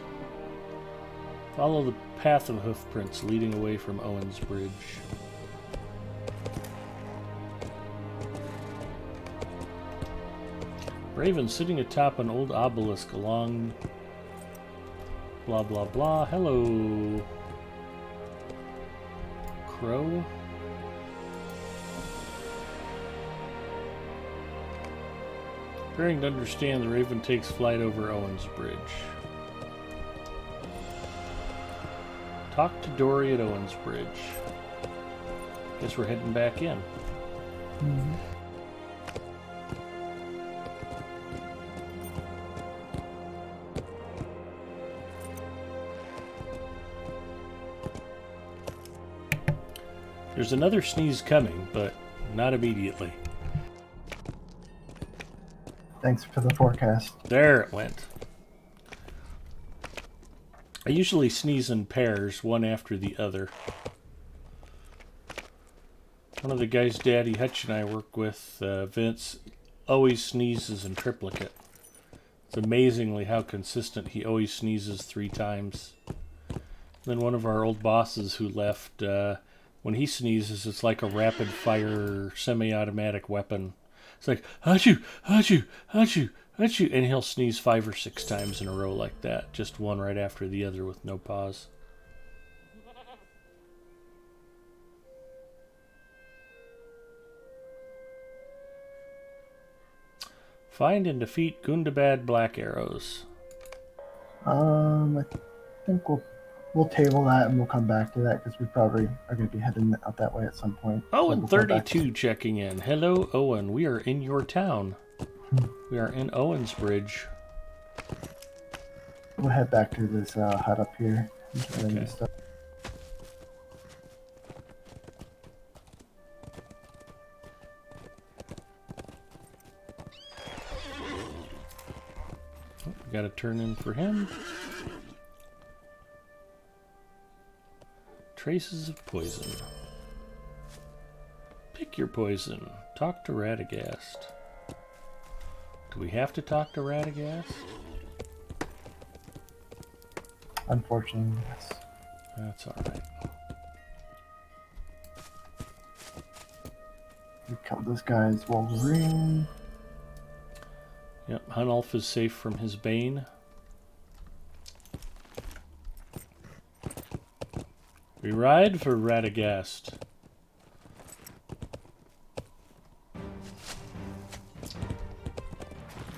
Follow the path of hoof prints leading away from Owen's Bridge. Raven sitting atop an old obelisk along blah blah blah. Hello, Crow. Appearing to understand, the Raven takes flight over Owen's Bridge. Talk to Dory at Owen's Bridge. Guess we're heading back in. Mm-hmm. There's another sneeze coming, but not immediately. Thanks for the forecast. There it went. I usually sneeze in pairs, one after the other. One of the guys Daddy Hutch and I work with, Vince, always sneezes in triplicate. It's amazingly how consistent he always sneezes 3 times. Then one of our old bosses who left, when he sneezes, it's like a rapid-fire semi-automatic weapon. It's like, achoo, achoo, achoo, achoo, and he'll sneeze 5 or 6 times in a row like that, just one right after the other with no pause. Find and defeat Gundabad Black Arrows. I think we'll table that and we'll come back to that because we probably are going to be heading out that way at some point. Owen So we'll go back. 32 checking in. Hello, Owen. We are in your town. We are in Owen's Bridge. We'll head back to this hut up here. And get ready to Okay. start. Oh, we got to turn in for him. Traces of poison. Pick your poison. Talk to Radagast. Do we have to talk to Radagast? Unfortunately, yes. That's alright. We killed this guy's Wolverine. Yep, Hunulf is safe from his bane. We ride for Radagast.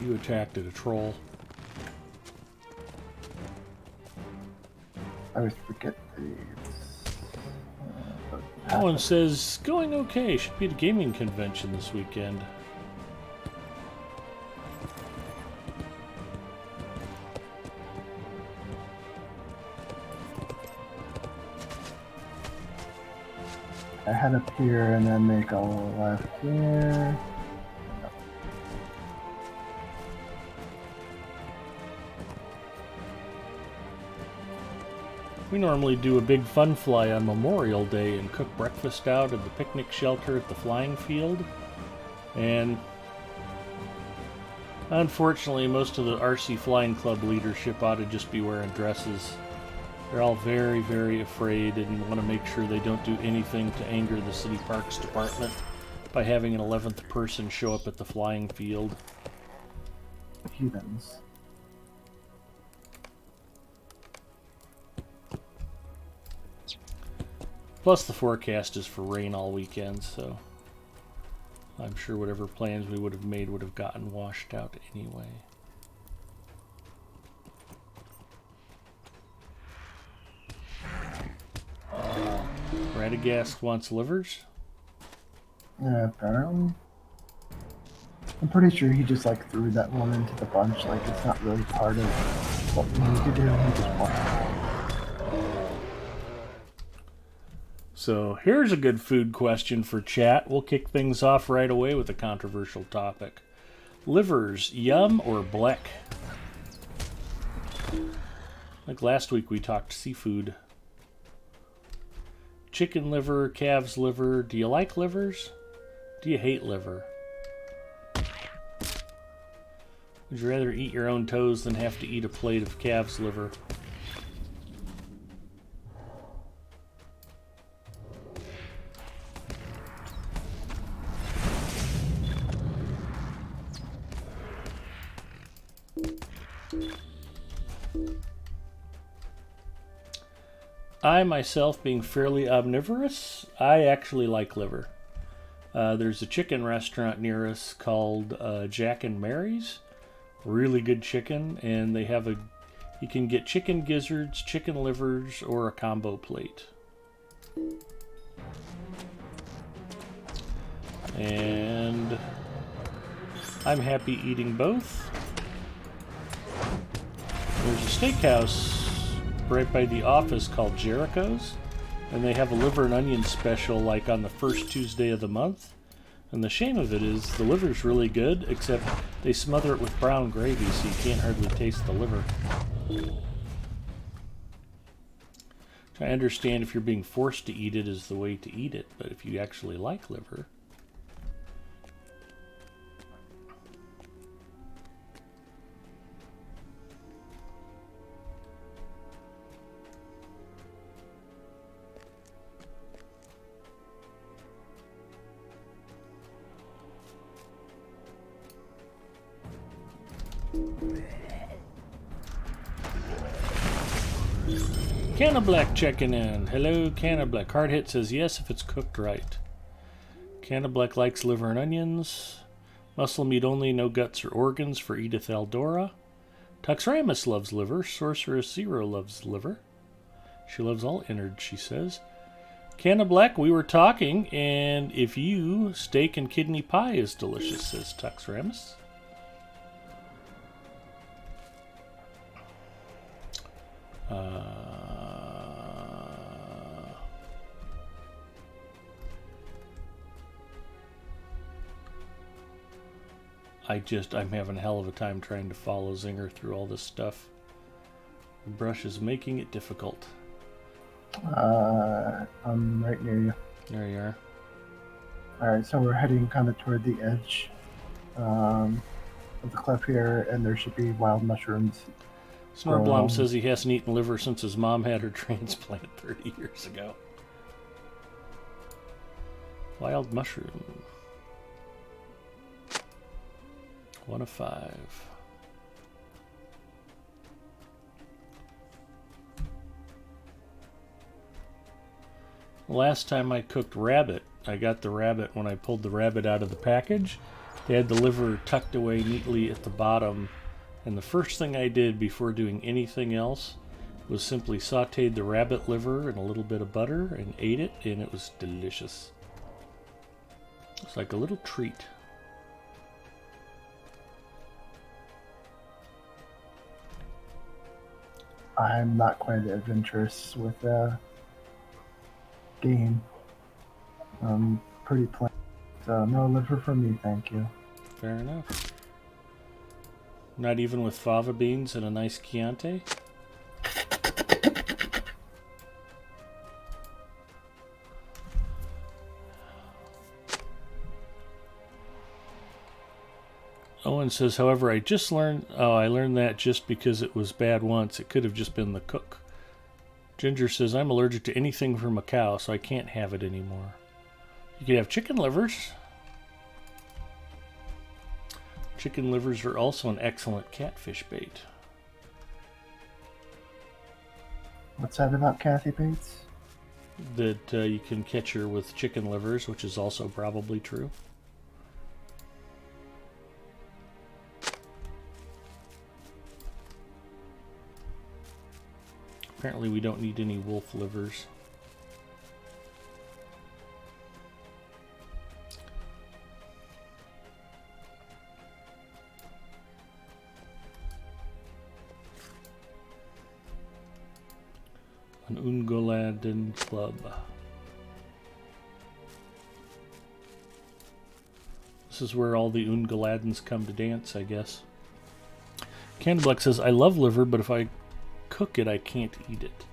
You attacked at a troll. I always forget these. Alan says, going okay. Should be at a gaming convention this weekend. I head up here and then make a left there. We normally do a big fun fly on Memorial Day and cook breakfast out at the picnic shelter at the flying field. And unfortunately, most of the RC Flying Club leadership ought to just be wearing dresses. They're all very, very afraid and want to make sure they don't do anything to anger the City Parks Department by having an 11th person show up at the flying field. Heathens. Plus, the forecast is for rain all weekend, so I'm sure whatever plans we would have made would have gotten washed out anyway. Radagast wants livers? Yeah, apparently. I'm pretty sure he just like threw that one into the bunch, like it's not really part of what we need to do, he just wanted. So here's a good food question for chat. We'll kick things off right away with a controversial topic. Livers, yum or bleck? Like last week we talked seafood. Chicken liver, calf's liver. Do you like livers? Do you hate liver? Would you rather eat your own toes than have to eat a plate of calf's liver? I myself, being fairly omnivorous, I actually like liver. There's a chicken restaurant near us called Jack and Mary's. Really good chicken, and they have you can get chicken gizzards, chicken livers, or a combo plate. And I'm happy eating both. There's a steakhouse right by the office called Jericho's, and they have a liver and onion special like on the first Tuesday of the month. And the shame of it is the liver's really good, except they smother it with brown gravy so you can't hardly taste the liver. I understand if you're being forced to eat it is the way to eat it, but if you actually like liver... Cannablack checking in. Hello, Cannablack. Hard Hit says yes if it's cooked right. Cannablack likes liver and onions. Muscle meat only, no guts or organs for Edith Eldora. Tuxramus loves liver. Sorceress Zero loves liver. She loves all innards, she says. Cannablack, we were talking, and if you, steak and kidney pie is delicious, says Tuxramus. I'm having a hell of a time trying to follow Zinger through all this stuff. The brush is making it difficult. I'm right near you. There you are. Alright, so we're heading kind of toward the edge of the cliff here, and there should be wild mushrooms. Snorblom says he hasn't eaten liver since his mom had her transplant 30 years ago. Wild mushroom. 1 of 5. Last time I cooked rabbit, I got the rabbit when I pulled the rabbit out of the package. They had the liver tucked away neatly at the bottom. And the first thing I did before doing anything else was simply sauteed the rabbit liver in a little bit of butter and ate it, and it was delicious. It's like a little treat. I'm not quite adventurous with game. I'm pretty plain. So no liver for me, thank you. Fair enough. Not even with fava beans and a nice Chianti? says, however, I just learned... Oh, I learned that just because it was bad once. It could have just been the cook. Ginger says, I'm allergic to anything from a cow, so I can't have it anymore. You could have chicken livers. Chicken livers are also an excellent catfish bait. What's that about Kathy Bates? That you can catch her with chicken livers, which is also probably true. Apparently we don't need any wolf livers. An Ungoladen club. This is where all the Ungoladens come to dance, I guess. Candlebuck says, I love liver, but if I cook it, I can't eat it.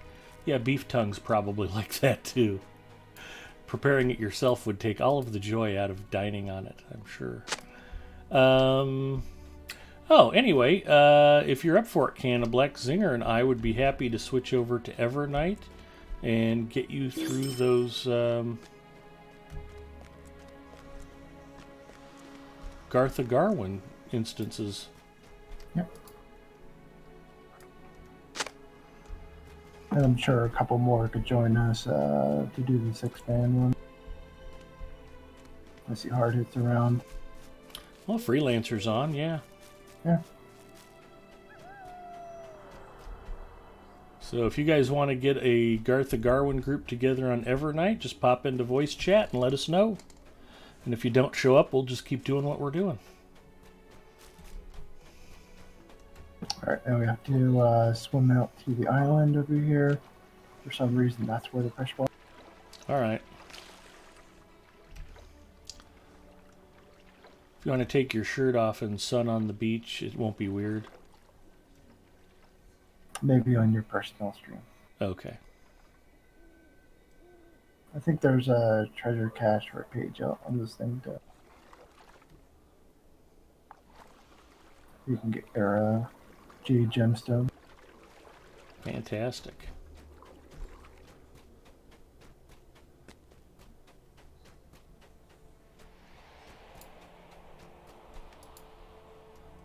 Yeah, beef tongue's probably like that too. Preparing it yourself would take all of the joy out of dining on it, I'm sure. Oh, anyway, if you're up for it, Candlebuck, Zinger and I would be happy to switch over to Evernight and get you through those Gartha Garwin instances. Yep. And I'm sure a couple more could join us to do the 6-man one. I see hard hits around. Well, Freelancer's on, yeah. Yeah. So if you guys want to get a Gartha Garwin group together on Evernight, just pop into voice chat and let us know. And if you don't show up, we'll just keep doing what we're doing. Alright, now we have to swim out to the island over here. For some reason, that's where the freshwater. Alright. If you want to take your shirt off and sun on the beach, it won't be weird. Maybe on your personal stream. Okay. I think there's a treasure cache or a page out on this thing to... You can get your jade gemstone. Fantastic.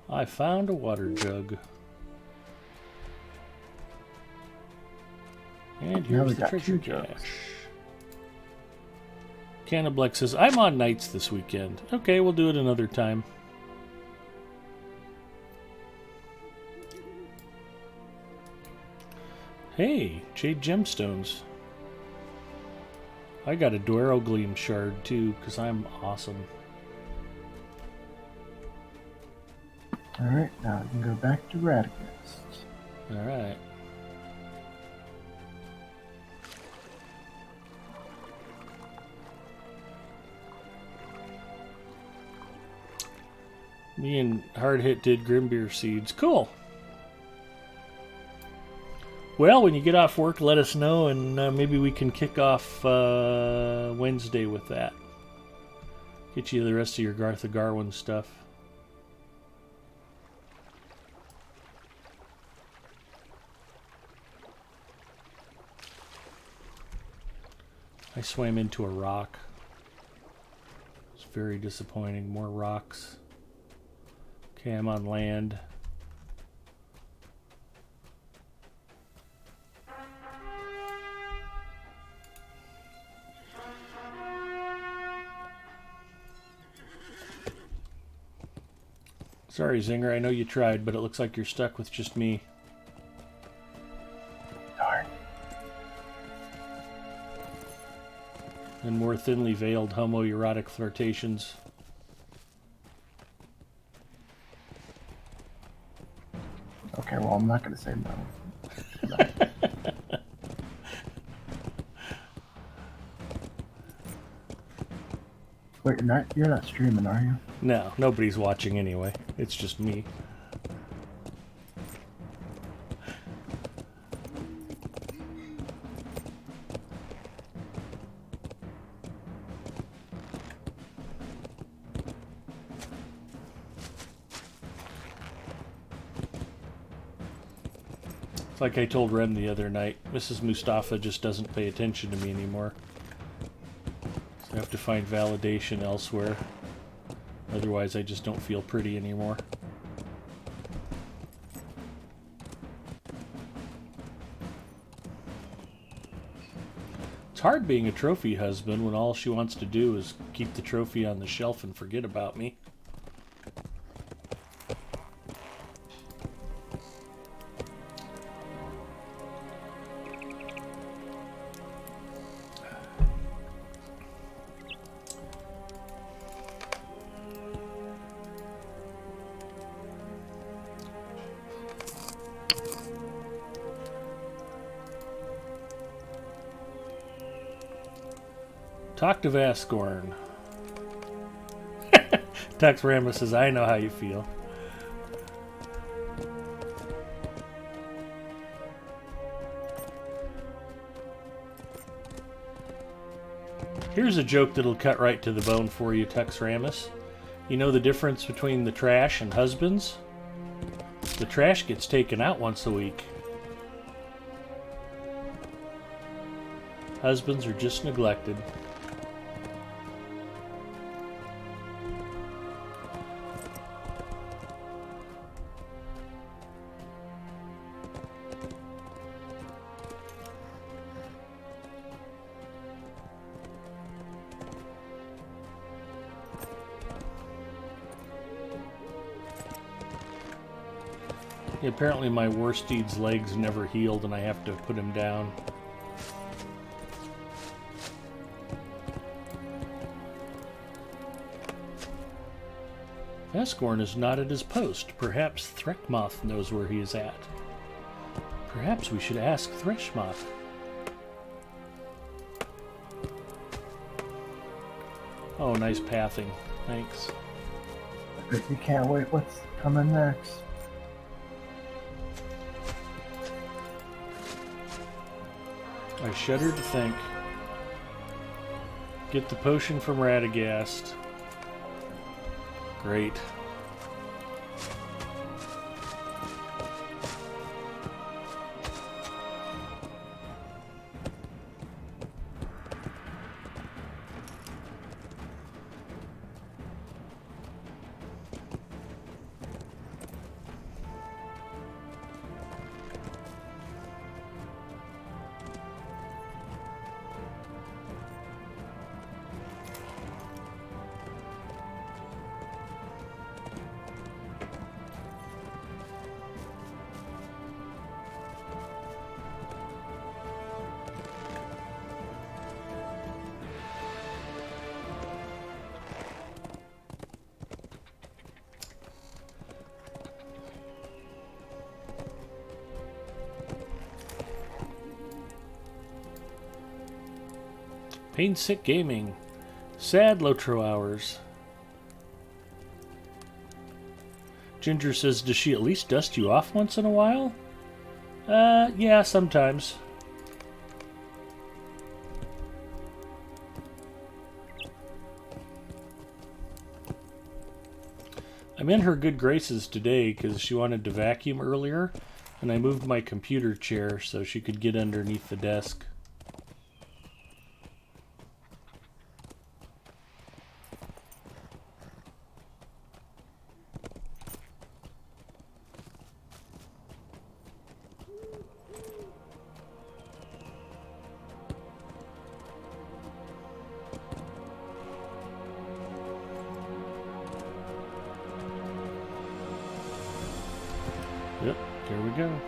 I found a water jug. And Now we here's the got treasure 2 jugs. cache. Cannablex says, I'm on nights this weekend. Okay, we'll do it another time. Hey, jade gemstones. I got a Duero Gleam shard too, because I'm awesome. Alright, now we can go back to Radagast. Alright. Me and Hard Hit did Grimbeer Seeds. Cool. Well, when you get off work, let us know, and maybe we can kick off Wednesday with that. Get you the rest of your Gartha Garwin stuff. I swam into a rock. It was very disappointing. More rocks. Okay, I'm on land. Sorry, Zinger, I know you tried, but it looks like you're stuck with just me. Darn. And more thinly veiled homoerotic flirtations. Okay, well, I'm not going to say no. Wait, you're not streaming, are you? No, nobody's watching anyway. It's just me. It's like I told Ren the other night, Mrs. Mustafa just doesn't pay attention to me anymore. So I have to find validation elsewhere. Otherwise, I just don't feel pretty anymore. It's hard being a trophy husband when all she wants to do is keep the trophy on the shelf and forget about me. Talk to Vascorn. Tex Ramos says, I know how you feel. Here's a joke that'll cut right to the bone for you, Tex Ramos. You know the difference between the trash and husbands? The trash gets taken out once a week. Husbands are just neglected. Apparently my Worsteed's legs never healed and I have to put him down. Vascorn is not at his post. Perhaps Threkmoth knows where he is at. Perhaps we should ask Threshmoth. Oh, nice pathing. Thanks. You can't wait. What's coming next? I shudder to think. Get the potion from Radagast. Great. Painsick Gaming. Sad Lotro hours. Ginger says, does she at least dust you off once in a while? Yeah, sometimes. I'm in her good graces today because she wanted to vacuum earlier, and I moved my computer chair so she could get underneath the desk. Yep, here we go.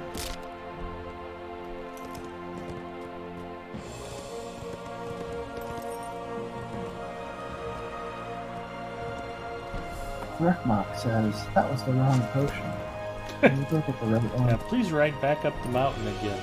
Threkmoth says that was the wrong potion. Can you look at the right one? Now please ride back up the mountain again.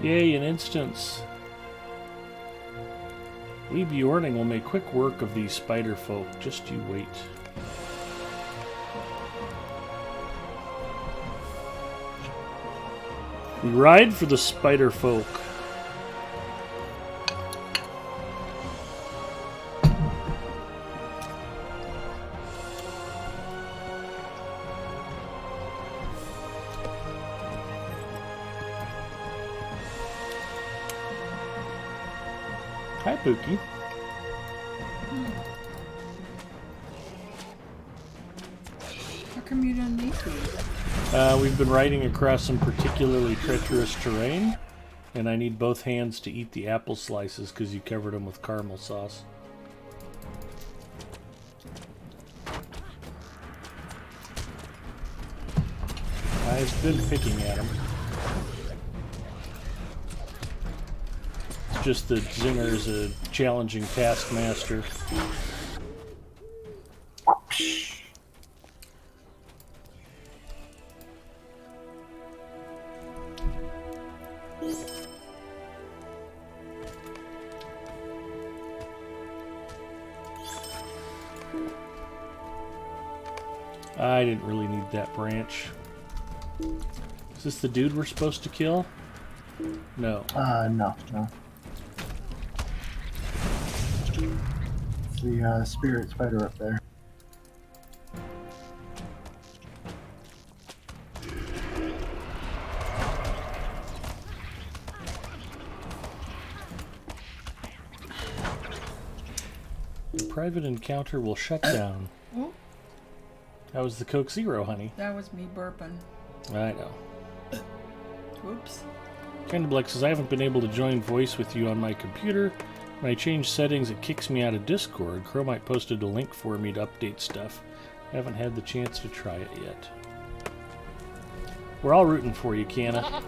Yay, an instance. We Bjorning will make quick work of these spider folk. Just you wait. We ride for the spider folk. Hi, Pookie. How come you didn't eat these? We've been riding across some particularly treacherous terrain, and I need both hands to eat the apple slices because you covered them with caramel sauce. I've been picking at them. It's just that Zinger is a challenging taskmaster. I didn't really need that branch. Is this the dude we're supposed to kill? No. No. It's the spirit spider up there. The private encounter will shut down. Oh, That was the Coke Zero, honey. that was me burping. I know. Whoops. Kindleblek says, I haven't been able to join voice with you on my computer. When I change settings, it kicks me out of Discord. Chromite posted a link for me to update stuff. I haven't had the chance to try it yet. We're all rooting for you, Canna.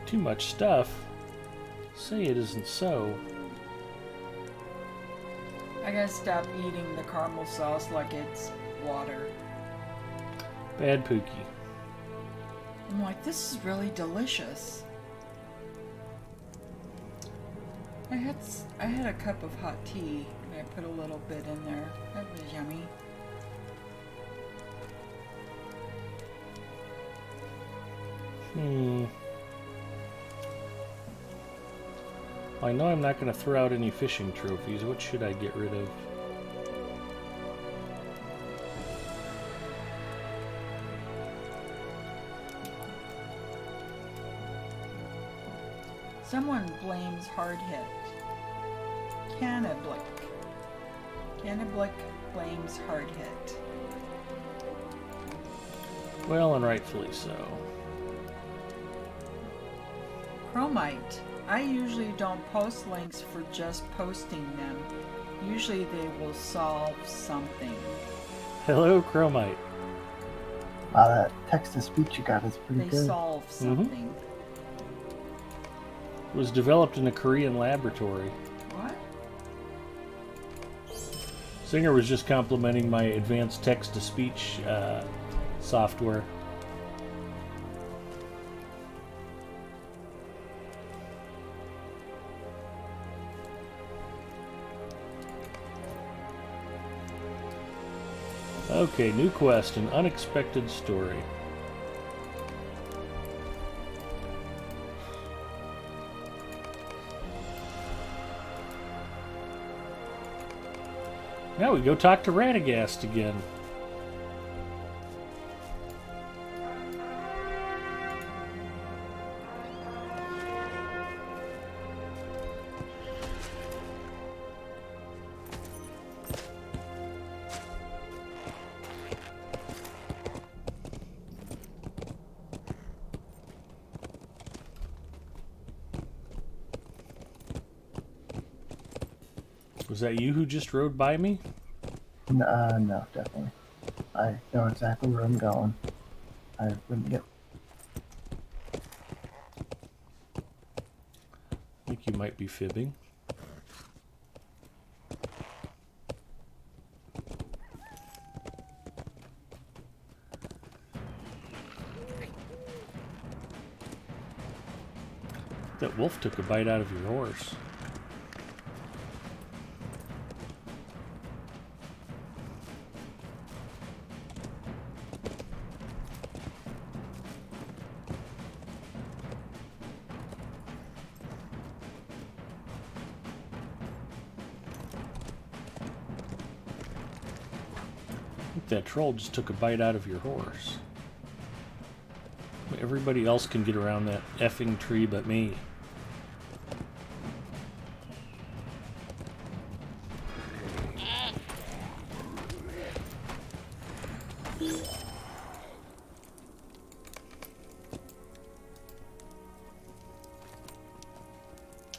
Too much stuff. Say it isn't so. I gotta stop eating the caramel sauce like it's water. Bad Pookie. I'm like, this is really delicious. I had a cup of hot tea and I put a little bit in there. That was yummy. I know I'm not going to throw out any fishing trophies. What should I get rid of? Someone blames hard hit. Cannablick. Cannablick blames hard hit. Well, and rightfully so. Chromite. I usually don't post links for just posting them. Usually they will solve something. Hello, Chromite. Wow, that text-to-speech you got is pretty They good. solve something. It was developed in a Korean laboratory. What? Singer was just complimenting my advanced text-to-speech software. Okay, new quest, an unexpected story. Now we go talk to Radagast again. Was that you who just rode by me? No, definitely. I know exactly where I'm going. I wouldn't get. I think you might be fibbing. That wolf took a bite out of your horse. That troll just took a bite out of your horse. Everybody else can get around that effing tree but me.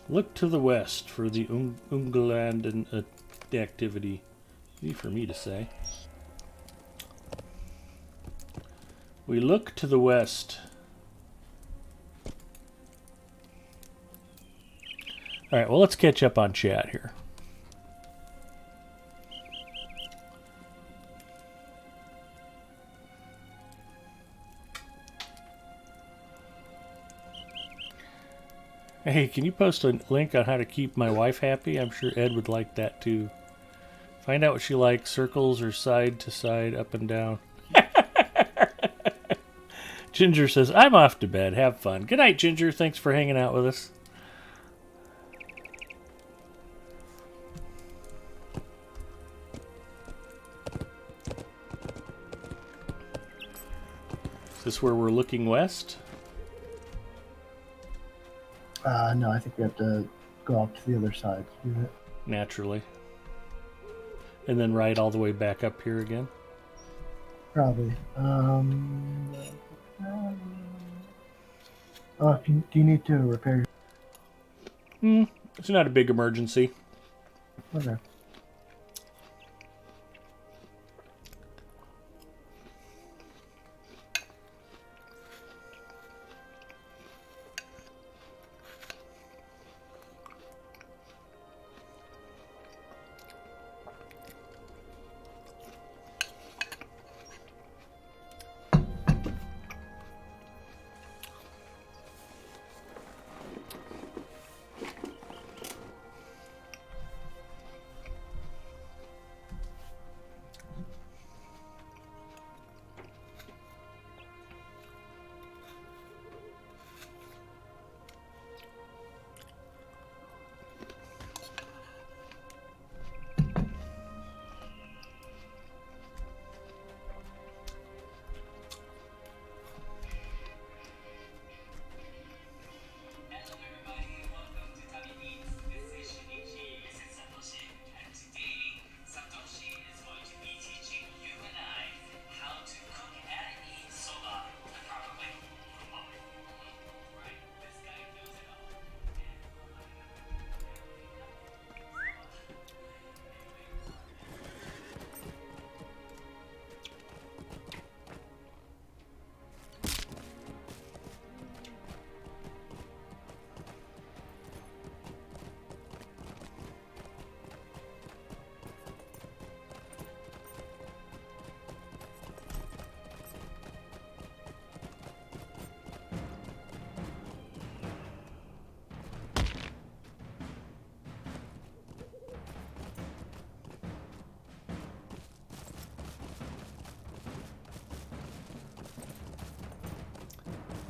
Look to the west for the Ungland and activity. Easy for me to say. We look to the west. Alright, well, let's catch up on chat here. Hey, can you post a link on how to keep my wife happy? I'm sure Ed would like that too. Find out what she likes, circles or side to side, up and down. Ginger says, I'm off to bed. Have fun. Good night, Ginger. Thanks for hanging out with us. Is this where we're looking west? No, I think we have to go off to the other side to do it. Naturally. And then ride all the way back up here again? Probably. Oh, do you need to repair your... It's not a big emergency. Okay.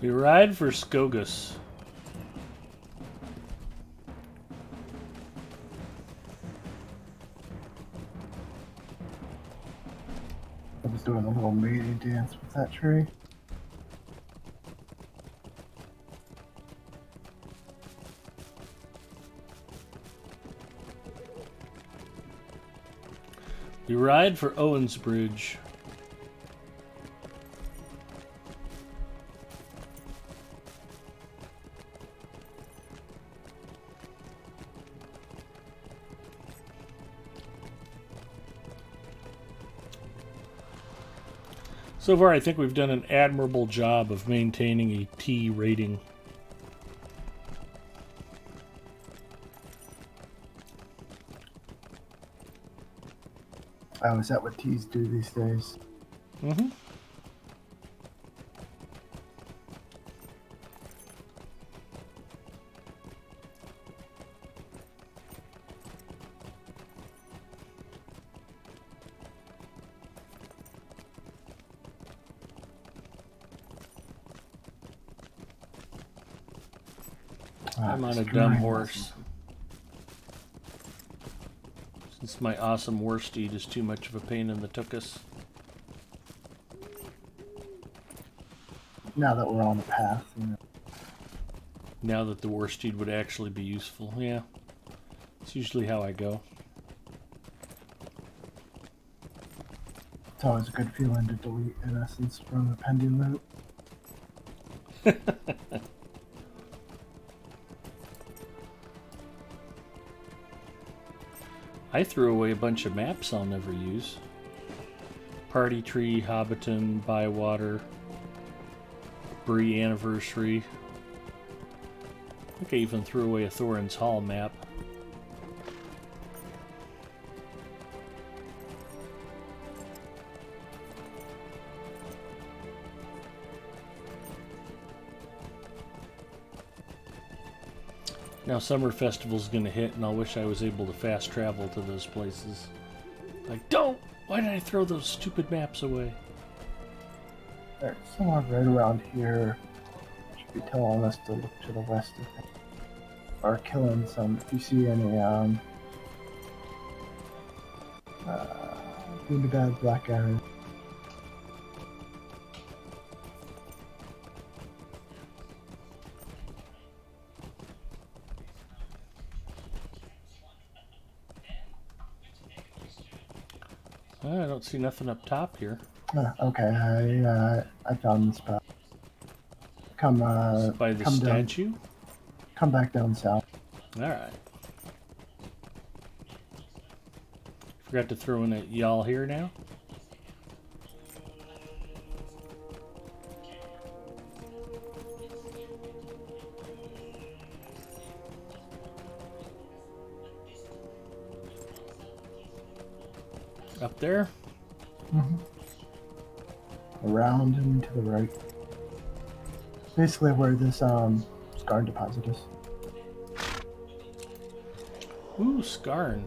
We ride for Skogus. I was doing a little mating dance with that tree. We ride for Owensbridge. So far, I think we've done an admirable job of maintaining a T rating. Oh, is that what T's do these days? Mm-hmm. I'm on a Destroying dumb lessons. horse. Since my awesome war steed is too much of a pain in the tuchus. Now that we're on the path, you know. Now that the war steed would actually be useful. Yeah. It's usually how I go. It's always a good feeling to delete an essence from the pending loot. I threw away a bunch of maps I'll never use. Party Tree, Hobbiton, Bywater, Bree Anniversary. I think I even threw away a Thorin's Hall map. Now Summer Festival's gonna hit and I'll wish I was able to fast travel to those places. Like, don't! Why did I throw those stupid maps away? There's someone right around here. Should be telling us to look to the west of it. Or killing some. If you see any really bad black arrows. I don't see nothing up top here. Okay, I found the spot. Come By the come down. statue? Come back down south. Alright. Forgot to throw in a y'all here now. Up there? Around and to the right. Basically where this scar deposit is. Ooh, Skarn.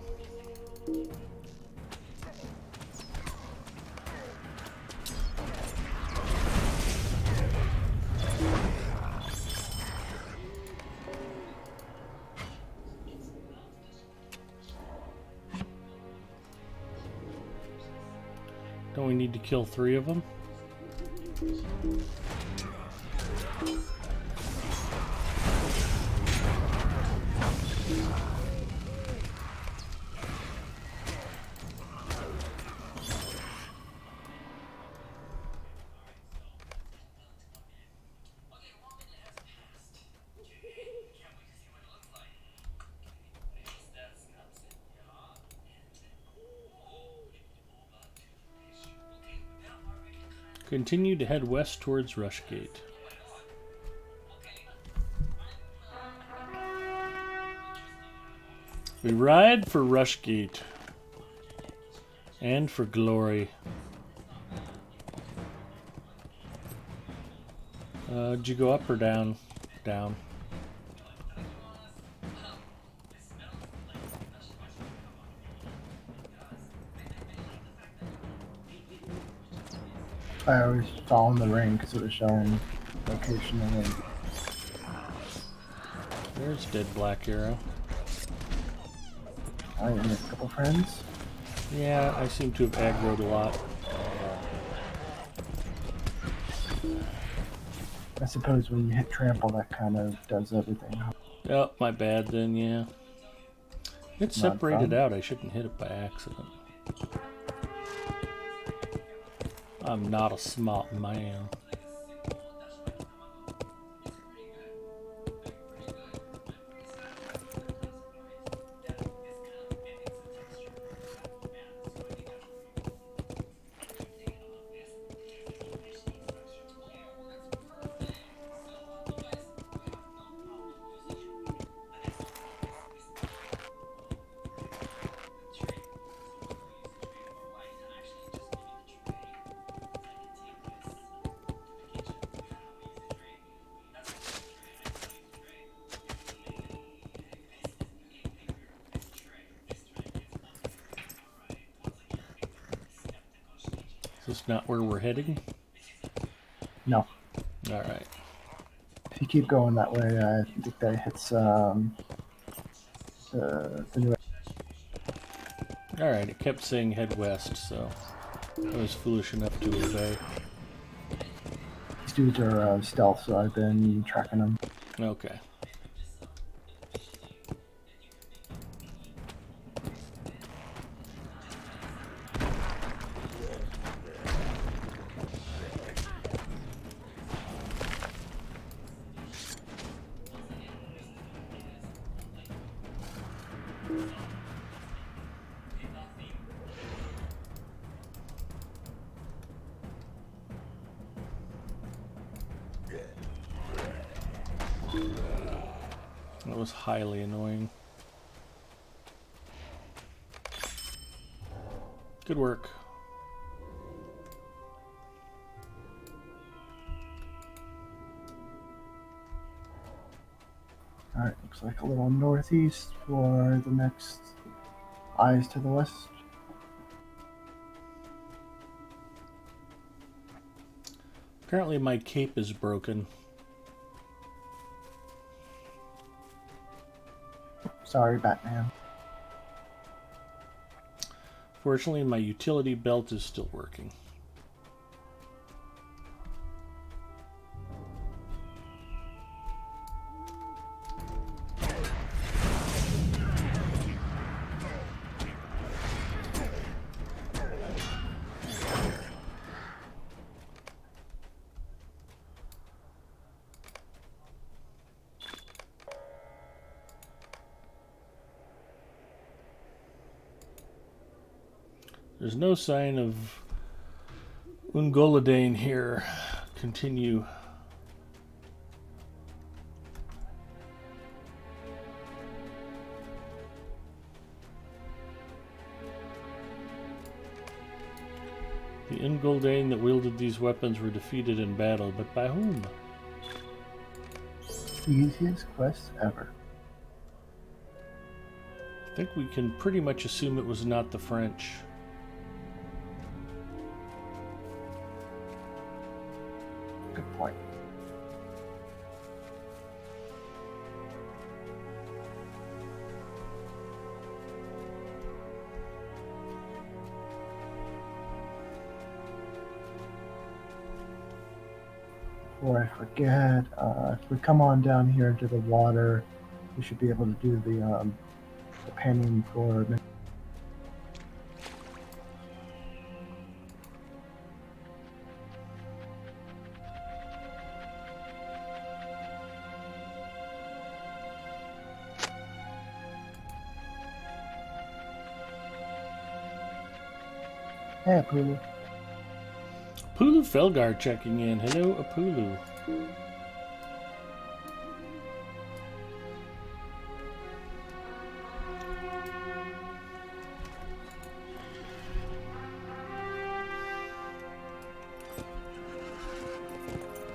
Don't we need to kill 3 of them? Continue to head west towards Rushgate. We ride for Rushgate. And for glory. Did you go up or down? Down. I always follow the ring because it was showing location of it. There's dead Black Arrow. I made a couple friends. Yeah, I seem to have aggroed a lot. I suppose when you hit trample, that kind of does everything. Oh, my bad then, yeah. It's Not separated fun. out. I shouldn't hit it by accident. I'm not a smart man. Is this not where we're heading? No. Alright. If you keep going that way, I think that hits the new. Alright, it kept saying head west, so I was foolish enough to obey. These dudes are stealth, so I've been tracking them. Okay. That was highly annoying. Good work. Alright, looks like a little northeast for the next eyes to the west. Apparently my cape is broken. Sorry, Batman. Fortunately, my utility belt is still working. There's no sign of Ungolidain here. Continue. The Ungolidain that wielded these weapons were defeated in battle, but by whom? Easiest quest ever. I think we can pretty much assume it was not the French. Good point. Before I forget, if we come on down here into the water, we should be able to do the panning for. Hey, Apulu. Apulu Felgar checking in. Hello, Apulu.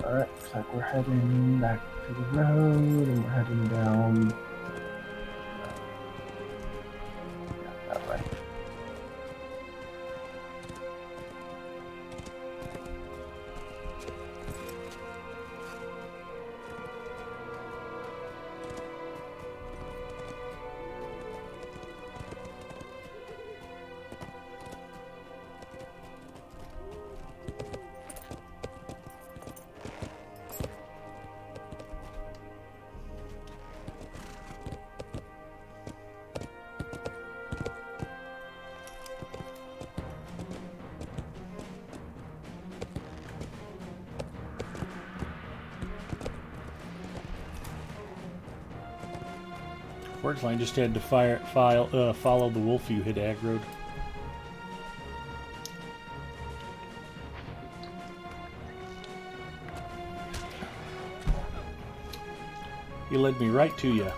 Alright, looks like we're heading back to the road and we're heading down. Yeah, that way. Fortunately, I just had to follow the wolf you had aggroed. He led me right to you.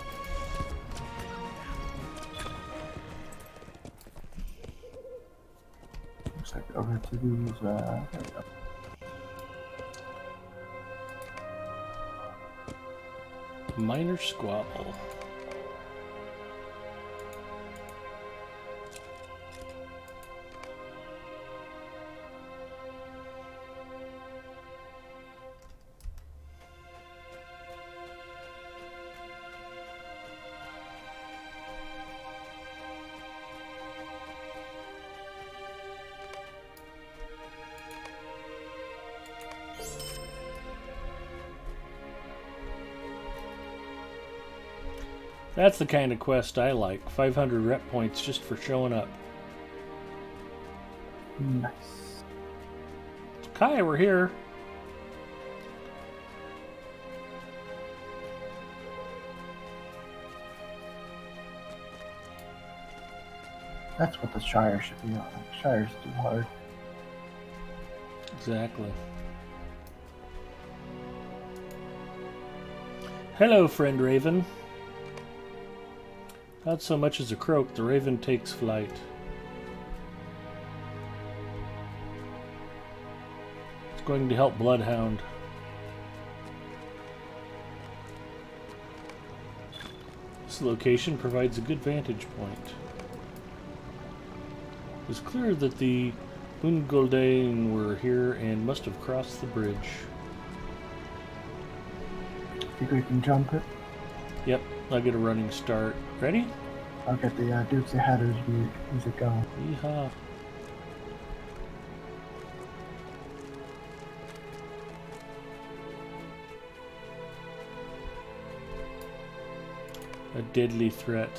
Looks like over to these, there we go. Minor squabble. That's the kind of quest I like. 500 rep points just for showing up. Nice. Kai, we're here. That's what the Shire should be on. Shire's too hard. Exactly. Hello, friend Raven. Not so much as a croak, the Raven takes flight. It's going to help Bloodhound. This location provides a good vantage point. It was clear that the Ungoldain were here and must have crossed the bridge. Think we can jump it? Yep, I'll get a running start. Ready? I'll get the Dukes of Hatters music going. Yeehaw. A deadly threat.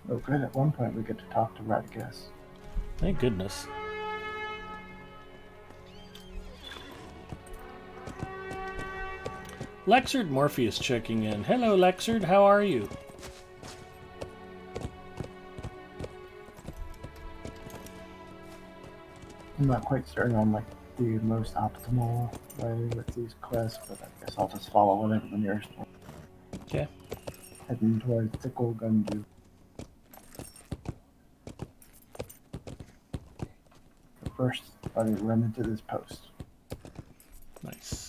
Oh good, at one point we get to talk to Radagast. Thank goodness. Lexard Morpheus checking in. Hello, Lexard. How are you? I'm not quite certain on like the most optimal way with these quests, but I guess I'll just follow whatever the nearest one. Okay. Heading towards Tickle Gunju. But first, I run into this post. Nice.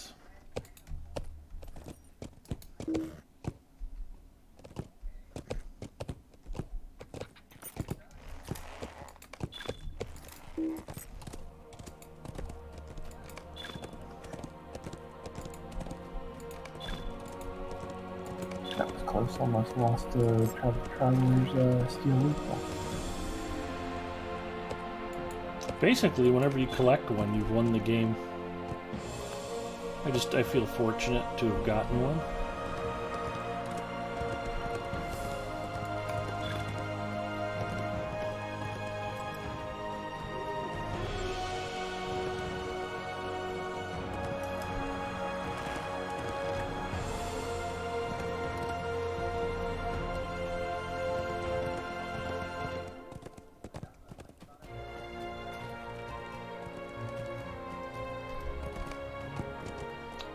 That was close, almost lost the Traveler's Steel Loop. Basically, whenever you collect one, you've won the game. I feel fortunate to have gotten one.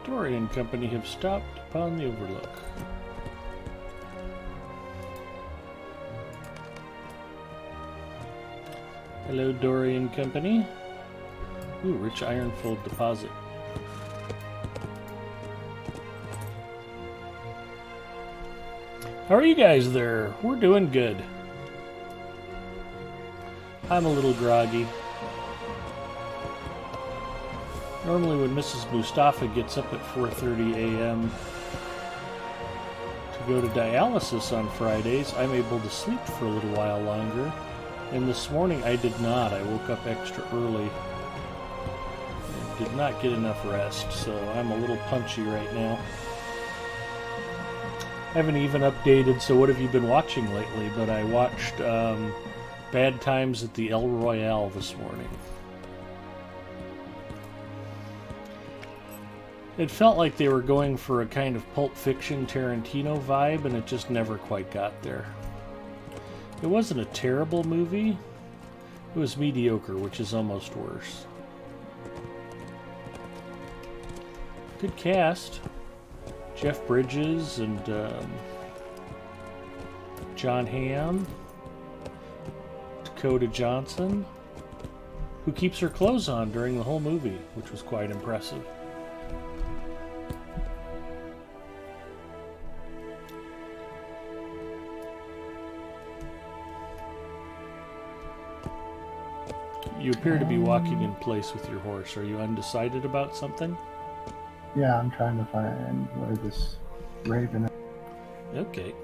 Dorian Company have stopped upon the Overlook. Hello, Dorian Company. Ooh, rich ironfold deposit. How are you guys there? We're doing good. I'm a little groggy. Normally when Mrs. Mustafa gets up at 4:30 a.m. to go to dialysis on Fridays, I'm able to sleep for a little while longer. And this morning I did not. I woke up extra early. I did not get enough rest, so I'm a little punchy right now. I haven't even updated, so what have you been watching lately? But I watched Bad Times at the El Royale this morning. It felt like they were going for a kind of Pulp Fiction Tarantino vibe, and it just never quite got there. It wasn't a terrible movie. It was mediocre, which is almost worse. Good cast. Jeff Bridges and John Hamm. Dakota Johnson, who keeps her clothes on during the whole movie, which was quite impressive. You appear to be walking in place with your horse. Are you undecided about something? Yeah, I'm trying to find where this raven is. Okay.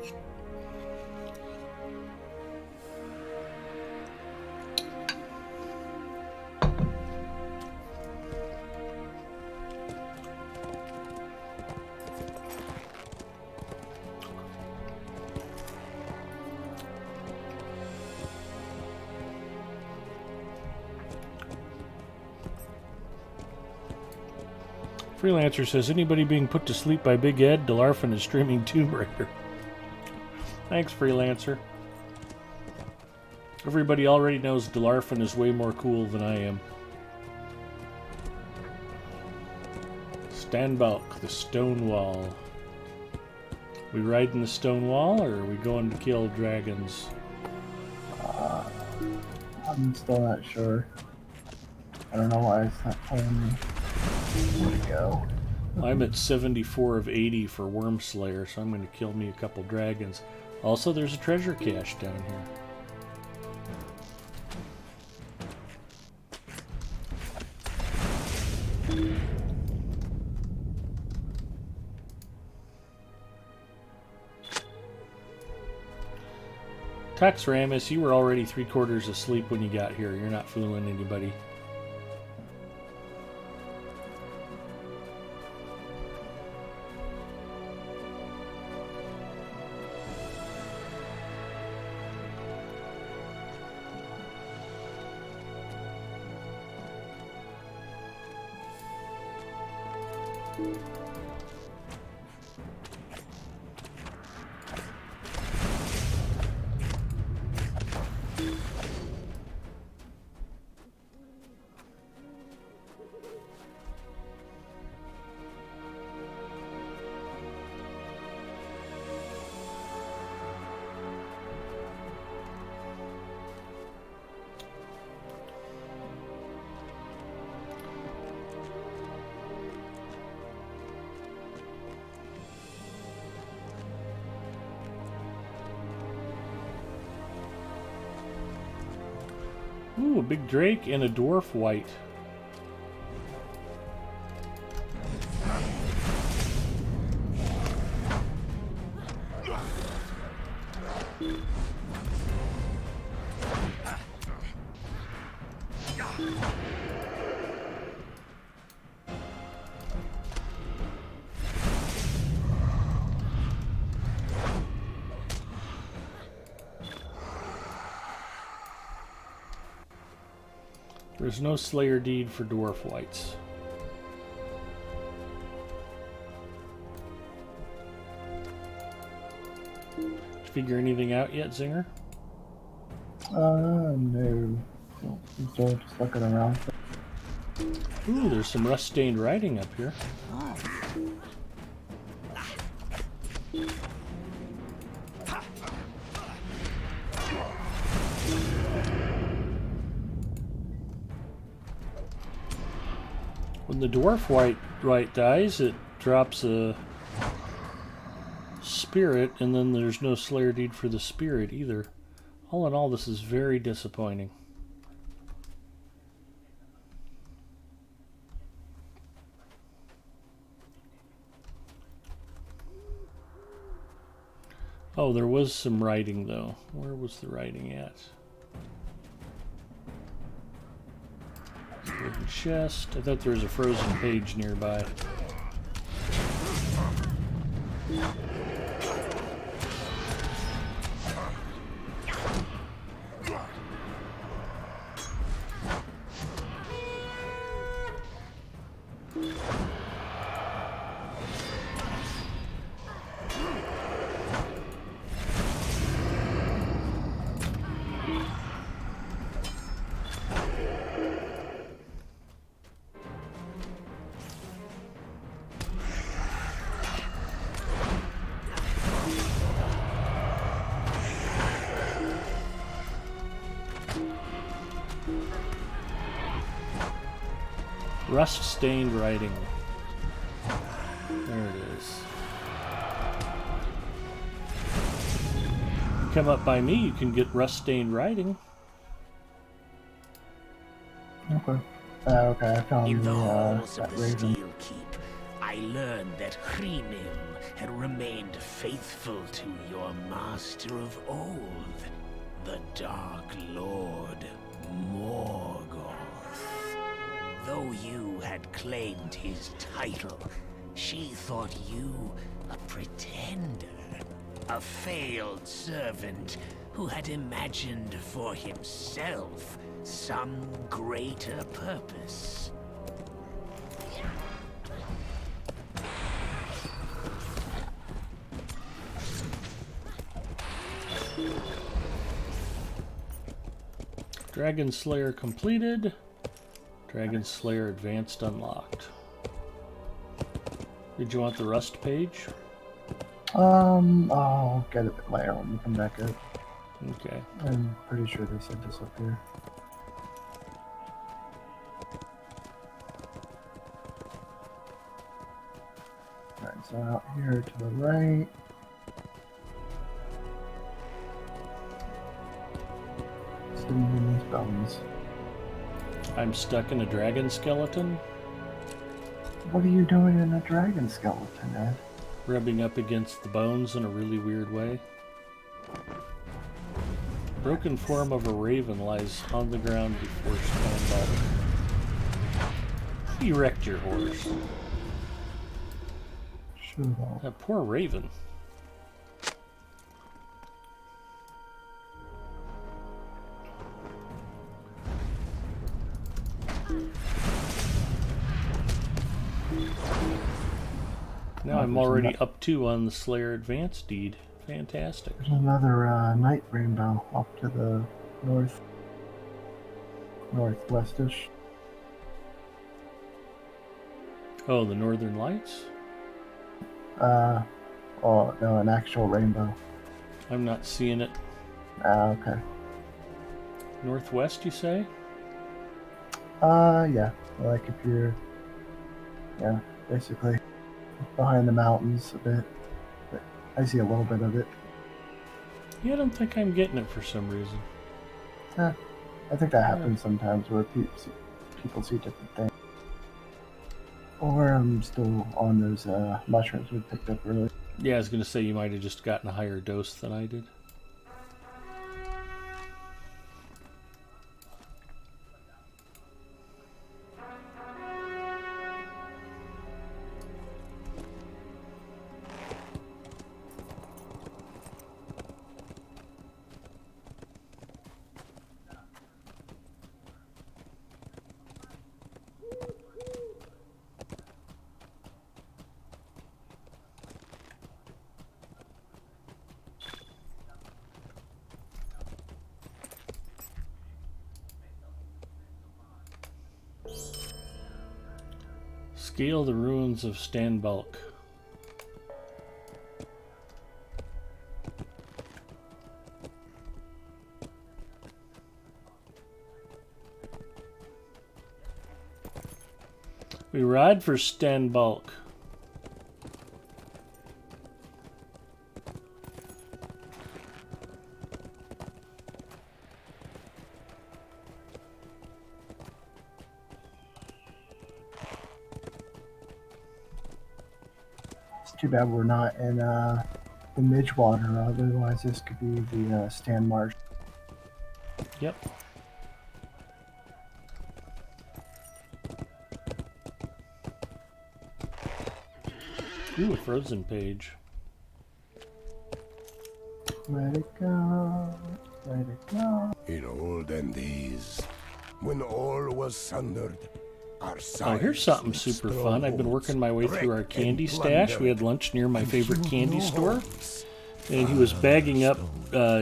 Freelancer says, anybody being put to sleep by Big Ed? Delarfin is streaming Tomb Raider. Thanks, Freelancer. Everybody already knows Delarfin is way more cool than I am. Stanbalk, the stone wall. We riding the stone wall, or are we going to kill dragons? I'm still not sure. I don't know why it's not telling me where to go. I'm at 74 of 80 for Wormslayer, so I'm going to kill me a couple dragons. Also, there's a treasure cache down here. Tux Ramus, you were already 3/4 asleep when you got here. You're not fooling anybody. Ooh, a big drake and a dwarf white. There's no Slayer deed for dwarf whites. Did you figure anything out yet, Zinger? No. I'm still just looking around. Ooh, there's some rust-stained writing up here. When the dwarf white dies, it drops a spirit, and then there's no Slayer deed for the spirit either. All in all, this is very disappointing. Oh, there was some writing, though. Where was the writing at? Wooden chest. I thought there was a frozen page nearby. Rust-stained writing. There it is. You come up by me, you can get rust-stained writing. Okay. Okay, I found In the halls that of the raven. Steel Keep, I learned that Hrinil had remained faithful to your master of old, the Dark Lord Morgoth. Though you had claimed his title, she thought you a pretender, a failed servant who had imagined for himself some greater purpose. Dragon Slayer completed. Dragon Slayer Advanced unlocked. Did you want the Rust page? I'll get it later when we come back up. Okay. I'm pretty sure they said this up here. Alright, so out here to the right. Sitting in these bones. I'm stuck in a dragon skeleton, What are you doing in a dragon skeleton, Ed? rubbing up against the bones in a really weird way. Broken form of a raven lies on the ground before Stone Ball. You wrecked your horse. Shoot all. That poor raven. Now I'm already up 2 on the Slayer Advanced deed. Fantastic. There's another night rainbow off to the northwestish. Oh, the Northern Lights? Oh no, an actual rainbow. I'm not seeing it. Okay. Northwest, you say? Yeah. Like if you're, yeah, basically behind the mountains a bit. But I see a little bit of it. Yeah, I don't think I'm getting it for some reason. I think that happens sometimes where people see different things. Or I'm still on those mushrooms we picked up earlier. Yeah, I was going to say you might have just gotten a higher dose than I did. Scale the ruins of Stanbalk. We ride for Stanbalk. It's too bad we're not in the Midgewater, otherwise this could be the Stan Marsh. Yep. Ooh, a frozen page. Let it go, let it go. In olden days, when all was sundered, our Oh, here's something super fun. I've been working my way through our candy stash. We had lunch near my favorite candy store. And he was bagging up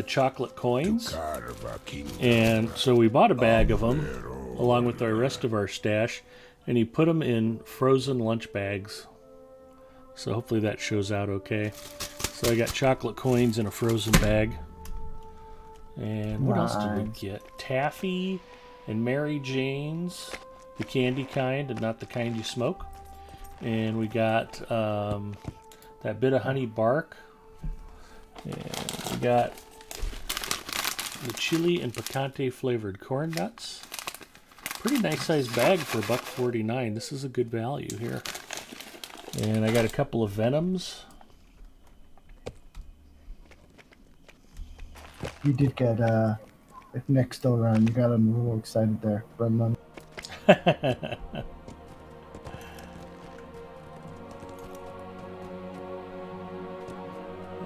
chocolate coins. And so we bought a bag of them, along with the rest of our stash. And he put them in frozen lunch bags. So hopefully that shows out okay. So I got chocolate coins in a frozen bag. And what else did we get? Taffy and Mary Jane's. The candy kind and not the kind you smoke. And we got that bit of honey bark. And we got the chili and picante flavored corn nuts. Pretty nice sized bag for $1.49. This is a good value here. And I got a couple of Venoms. You did get, if Nick's still around, you got him a little excited there for a moment.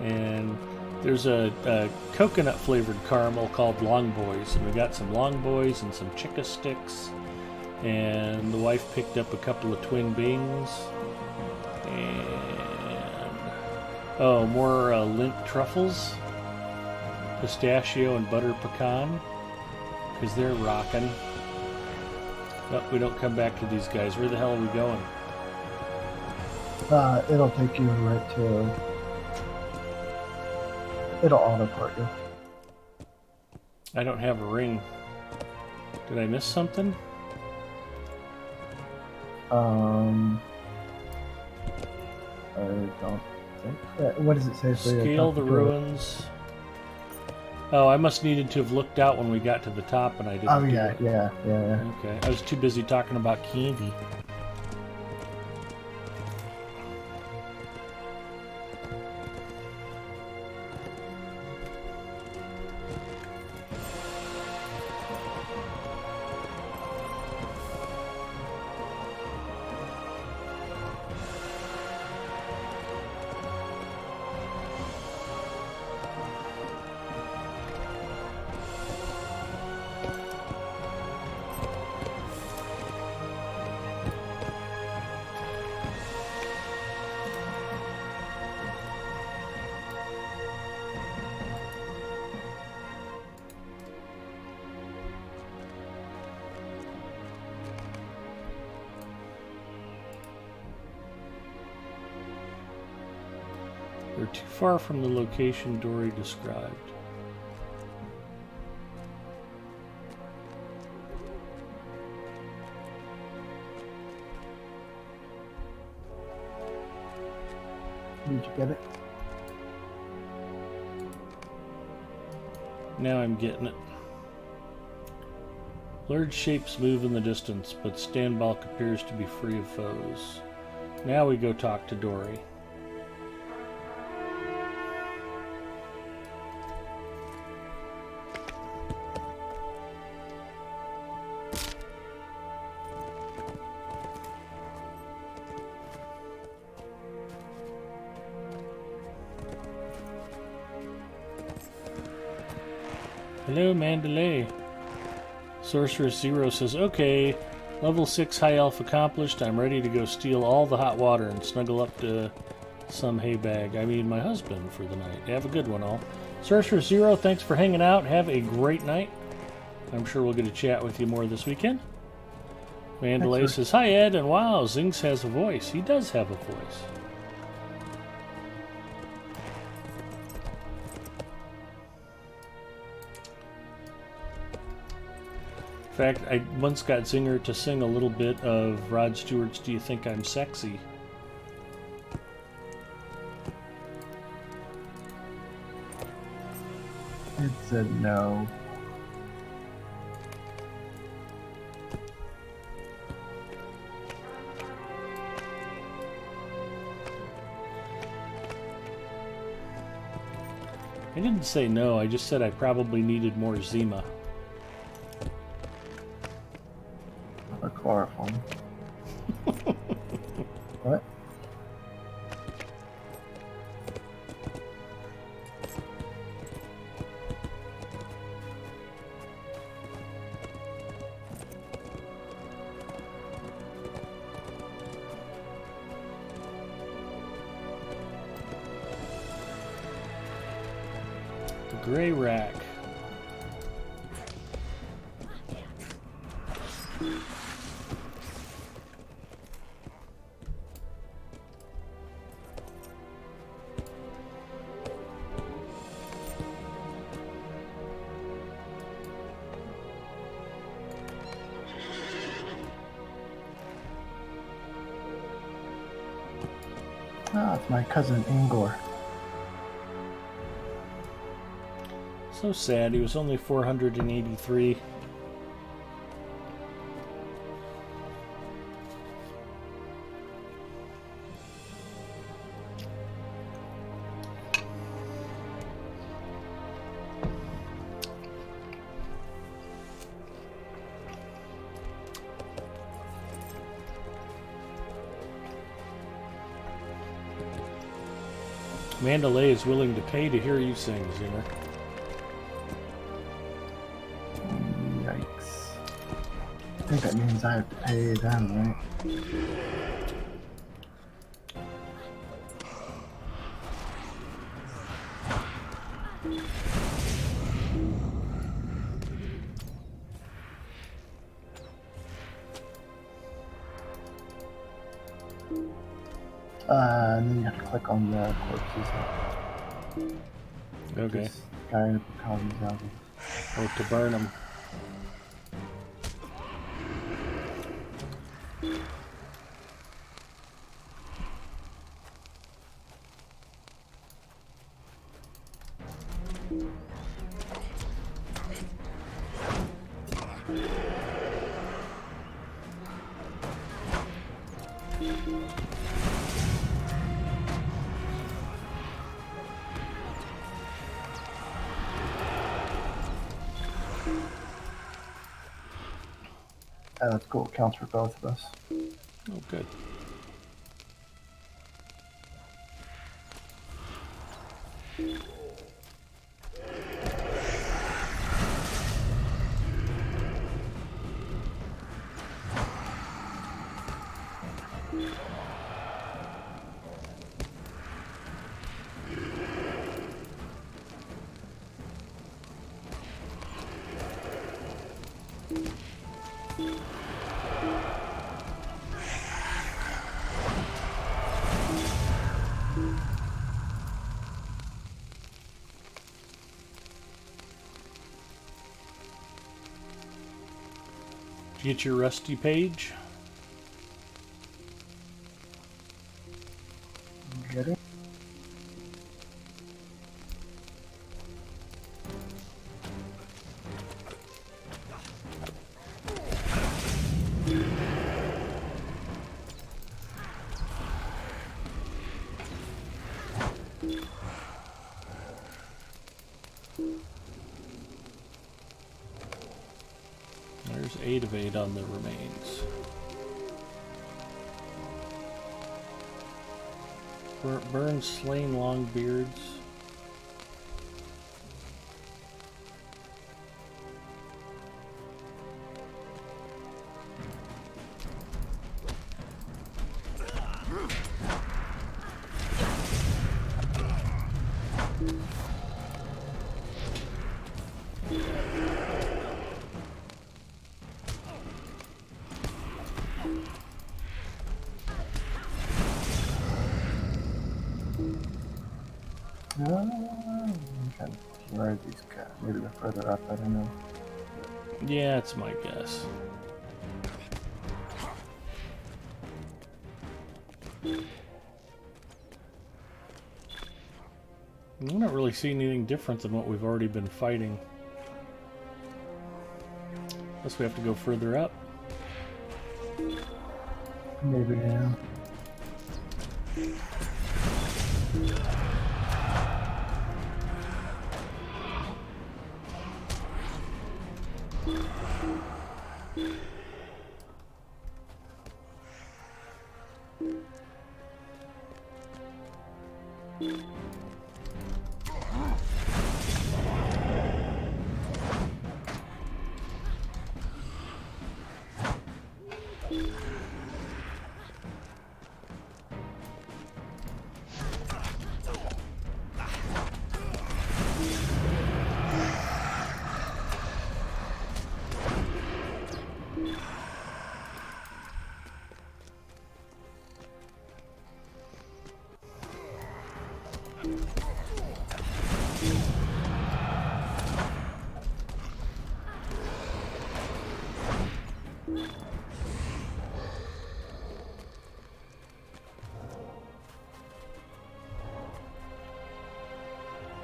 And there's a coconut flavored caramel called Long Boys, and we got some Long Boys and some Chica Sticks, and the wife picked up a couple of Twin Bings, and more Lindt truffles, pistachio and butter pecan. Because they're rocking. But we don't come back to these guys. Where the hell are we going? It'll take you right to. It'll auto-port you. I don't have a ring. Did I miss something? I don't think. What does it say for you? Scale the ruins. Oh, I must needed to have looked out when we got to the top, and I didn't. Oh do yeah, it. yeah. Okay, I was too busy talking about candy. We're too far from the location Dory described. Did you get it? Now I'm getting it. Large shapes move in the distance, but Stanbalk appears to be free of foes. Now we go talk to Dory. Hello, Mandalay. Sorcerer Zero says, okay, level 6 high elf accomplished. I'm ready to go steal all the hot water and snuggle up to some hay bag. I mean, my husband for the night. Have a good one, all. Sorcerer Zero, thanks for hanging out. Have a great night. I'm sure we'll get to chat with you more this weekend. Mandalay says, hi, Ed, and wow, Zings has a voice. He does have a voice. In fact, I once got Zinger to sing a little bit of Rod Stewart's Do You Think I'm Sexy? It said no. I didn't say no, I just said I probably needed more Zima. Or chloroform. What? The Gray Rack. Ah, it's my cousin Angor. So sad, he was only 483. Mandalay is willing to pay to hear you sing, Zinger. Yikes. I think that means I have to pay them, right? And then you have to click on the corpses. Okay. This guy causing zombies. Oh, to burn them. That's cool. It counts for both of us. Oh, good. Did you get your rusty page? Get it? There's 8 of 8 on the remains. Burn slain longbeards. Okay. Where are these guys? Maybe they're further up. I don't know. Yeah, it's my guess. I'm not really seeing anything different than what we've already been fighting. Unless we have to go further up. Maybe, yeah.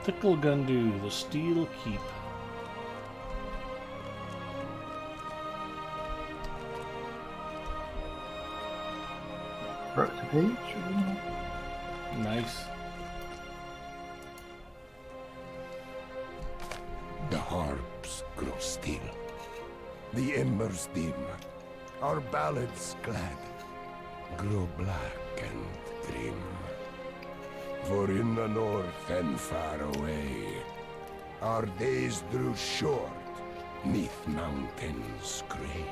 Tickle Gundu, the Steel Keep. Wrote the page? Nice. The harps grow still. The embers dim. Our ballads glad grow black and grim. For in the north and far away, our days drew short 'neath mountains gray.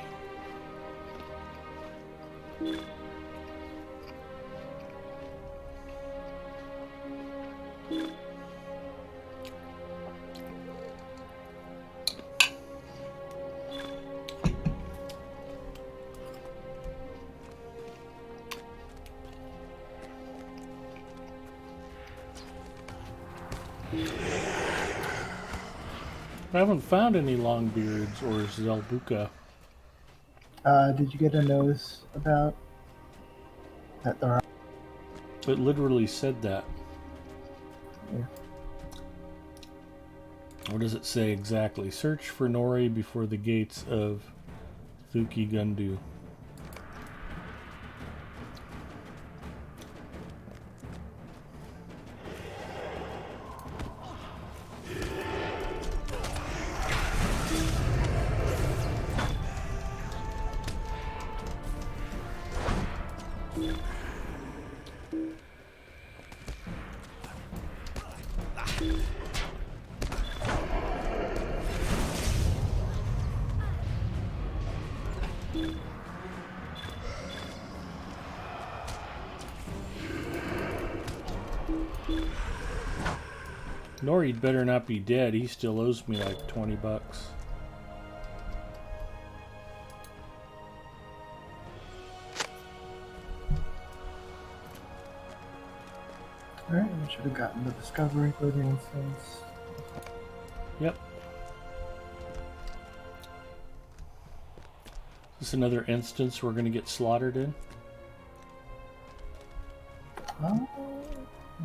I haven't found any longbeards or Zelbuka. Did you get a notice about that there are? It literally said that. Yeah. What does it say exactly? Search for Nori before the gates of Thuki Gundu. Nori'd better not be dead. He still owes me like 20 bucks. Alright, we should have gotten the discovery for the instance. Yep. Is this another instance we're going to get slaughtered in? Oh,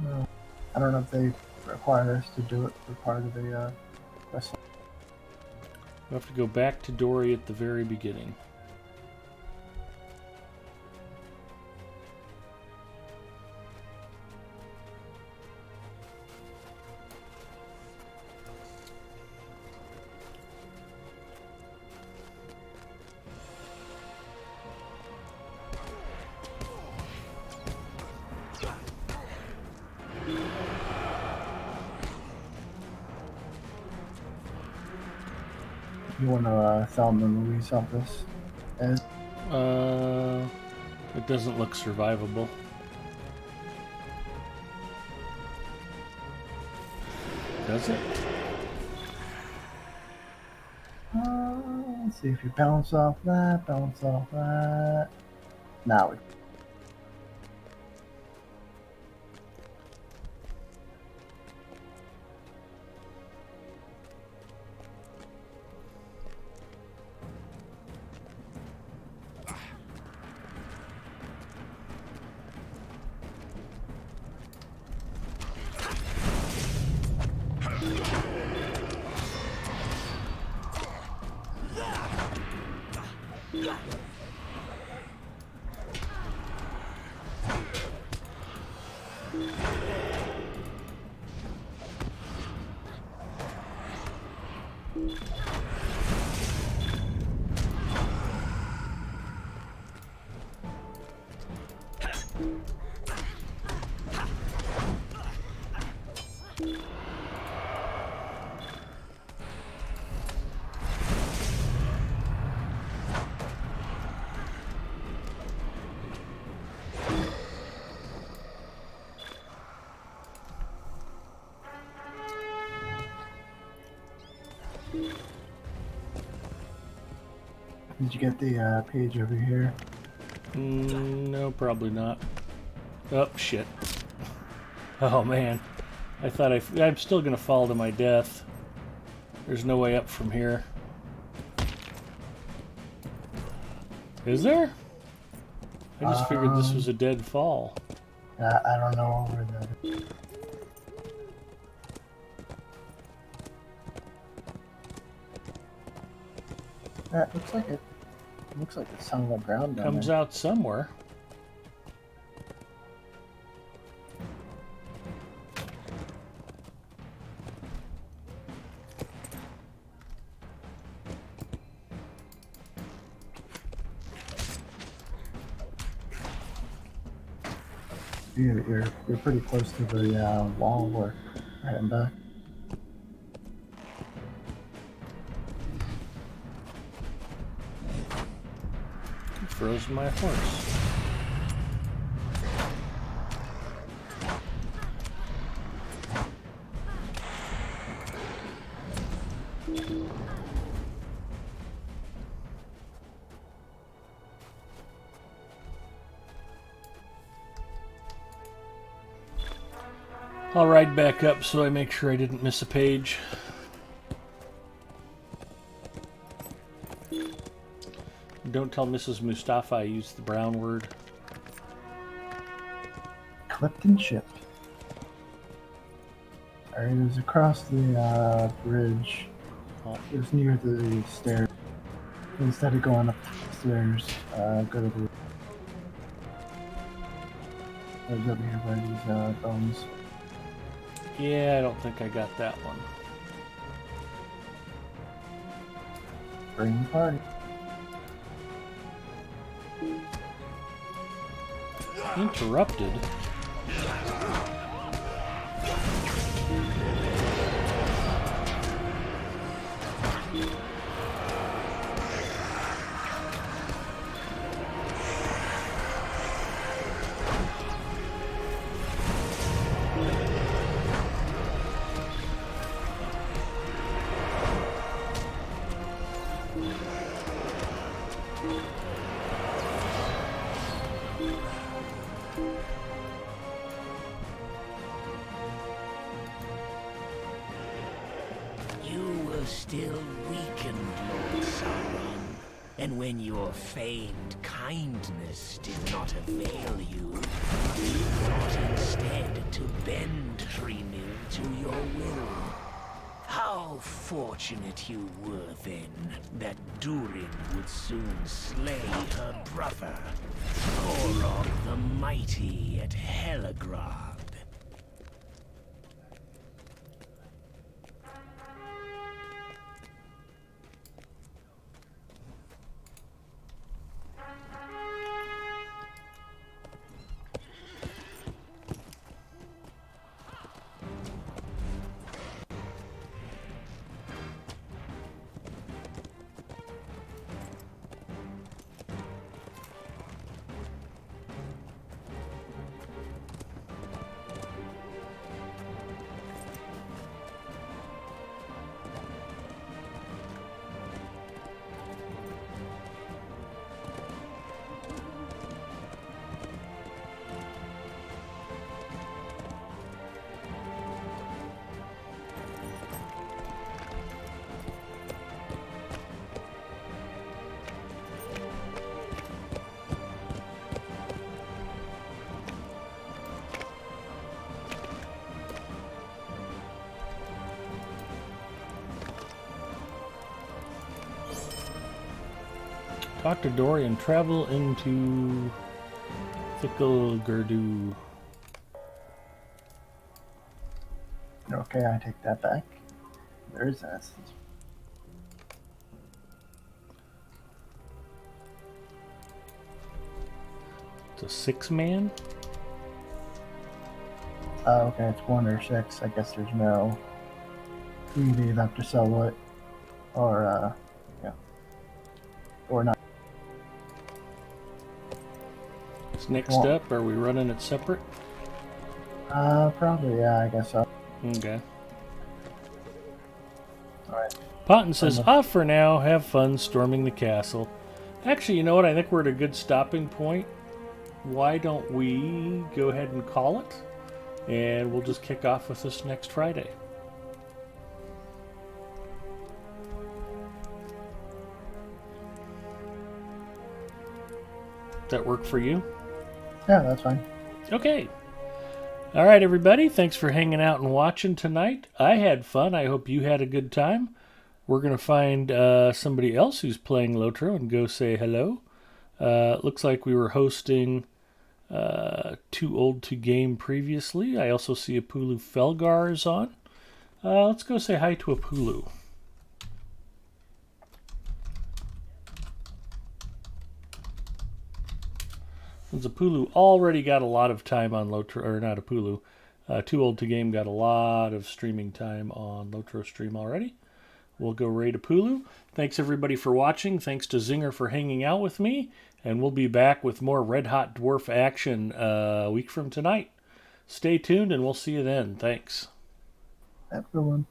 no. I don't know if they require us to do it for part of the quest. We'll have to go back to Dory at the very beginning. You want to tell them to release of this? And It doesn't look survivable. Does it? let's see if you bounce off that, bounce off that. Now we. Did you get the page over here? No, probably not. Oh, shit. Oh, man. I thought I'm still gonna fall to my death. There's no way up from here. Is there? I just figured this was a dead fall. I don't know where that is. That looks like it. Looks like it's on the ground down Comes there. out somewhere. You're pretty close to the wall. We're heading back. It froze my horse. I'll ride back up so I make sure I didn't miss a page. Don't tell Mrs. Mustafa I used the brown word. Clifton Ship. Alright, it was across the bridge. Oh. It was near the stairs. Instead of going up the stairs, go to the... I was over here by these bones. Yeah, I don't think I got that one. Bring the party. Interrupted? Still weakened, Lord Sauron, and when your feigned kindness did not avail you, you thought instead to bend Hrimil to your will. How fortunate you were then that Durin would soon slay her brother, Gorog the Mighty at Helagrad. Talk to Dorian. Travel into Thickelgerdu. Okay, I take that back. There is an essence. It's a 6-man? Okay, it's 1 or 6. I guess there's no... You either have to sell it, or, yeah. Or not. Next up, are we running it separate? Probably, yeah, I guess so. Okay. Alright. Potton says, off for now, have fun storming the castle. Actually, you know what? I think we're at a good stopping point. Why don't we go ahead and call it? And we'll just kick off with this next Friday. Does that work for you? Yeah, that's fine. Okay. All right, everybody. Thanks for hanging out and watching tonight. I had fun. I hope you had a good time. We're going to find somebody else who's playing Lotro and go say hello. Looks like we were hosting Too Old to Game previously. I also see Apulu Felgar is on. Let's go say hi to Apulu. Since Apulu already got a lot of time on Lotro, or not Apulu, Too Old to Game got a lot of streaming time on Lotro Stream already. We'll go raid Apulu. Thanks everybody for watching. Thanks to Zinger for hanging out with me. And we'll be back with more Red Hot Dwarf action a week from tonight. Stay tuned and we'll see you then. Thanks. Have a good one.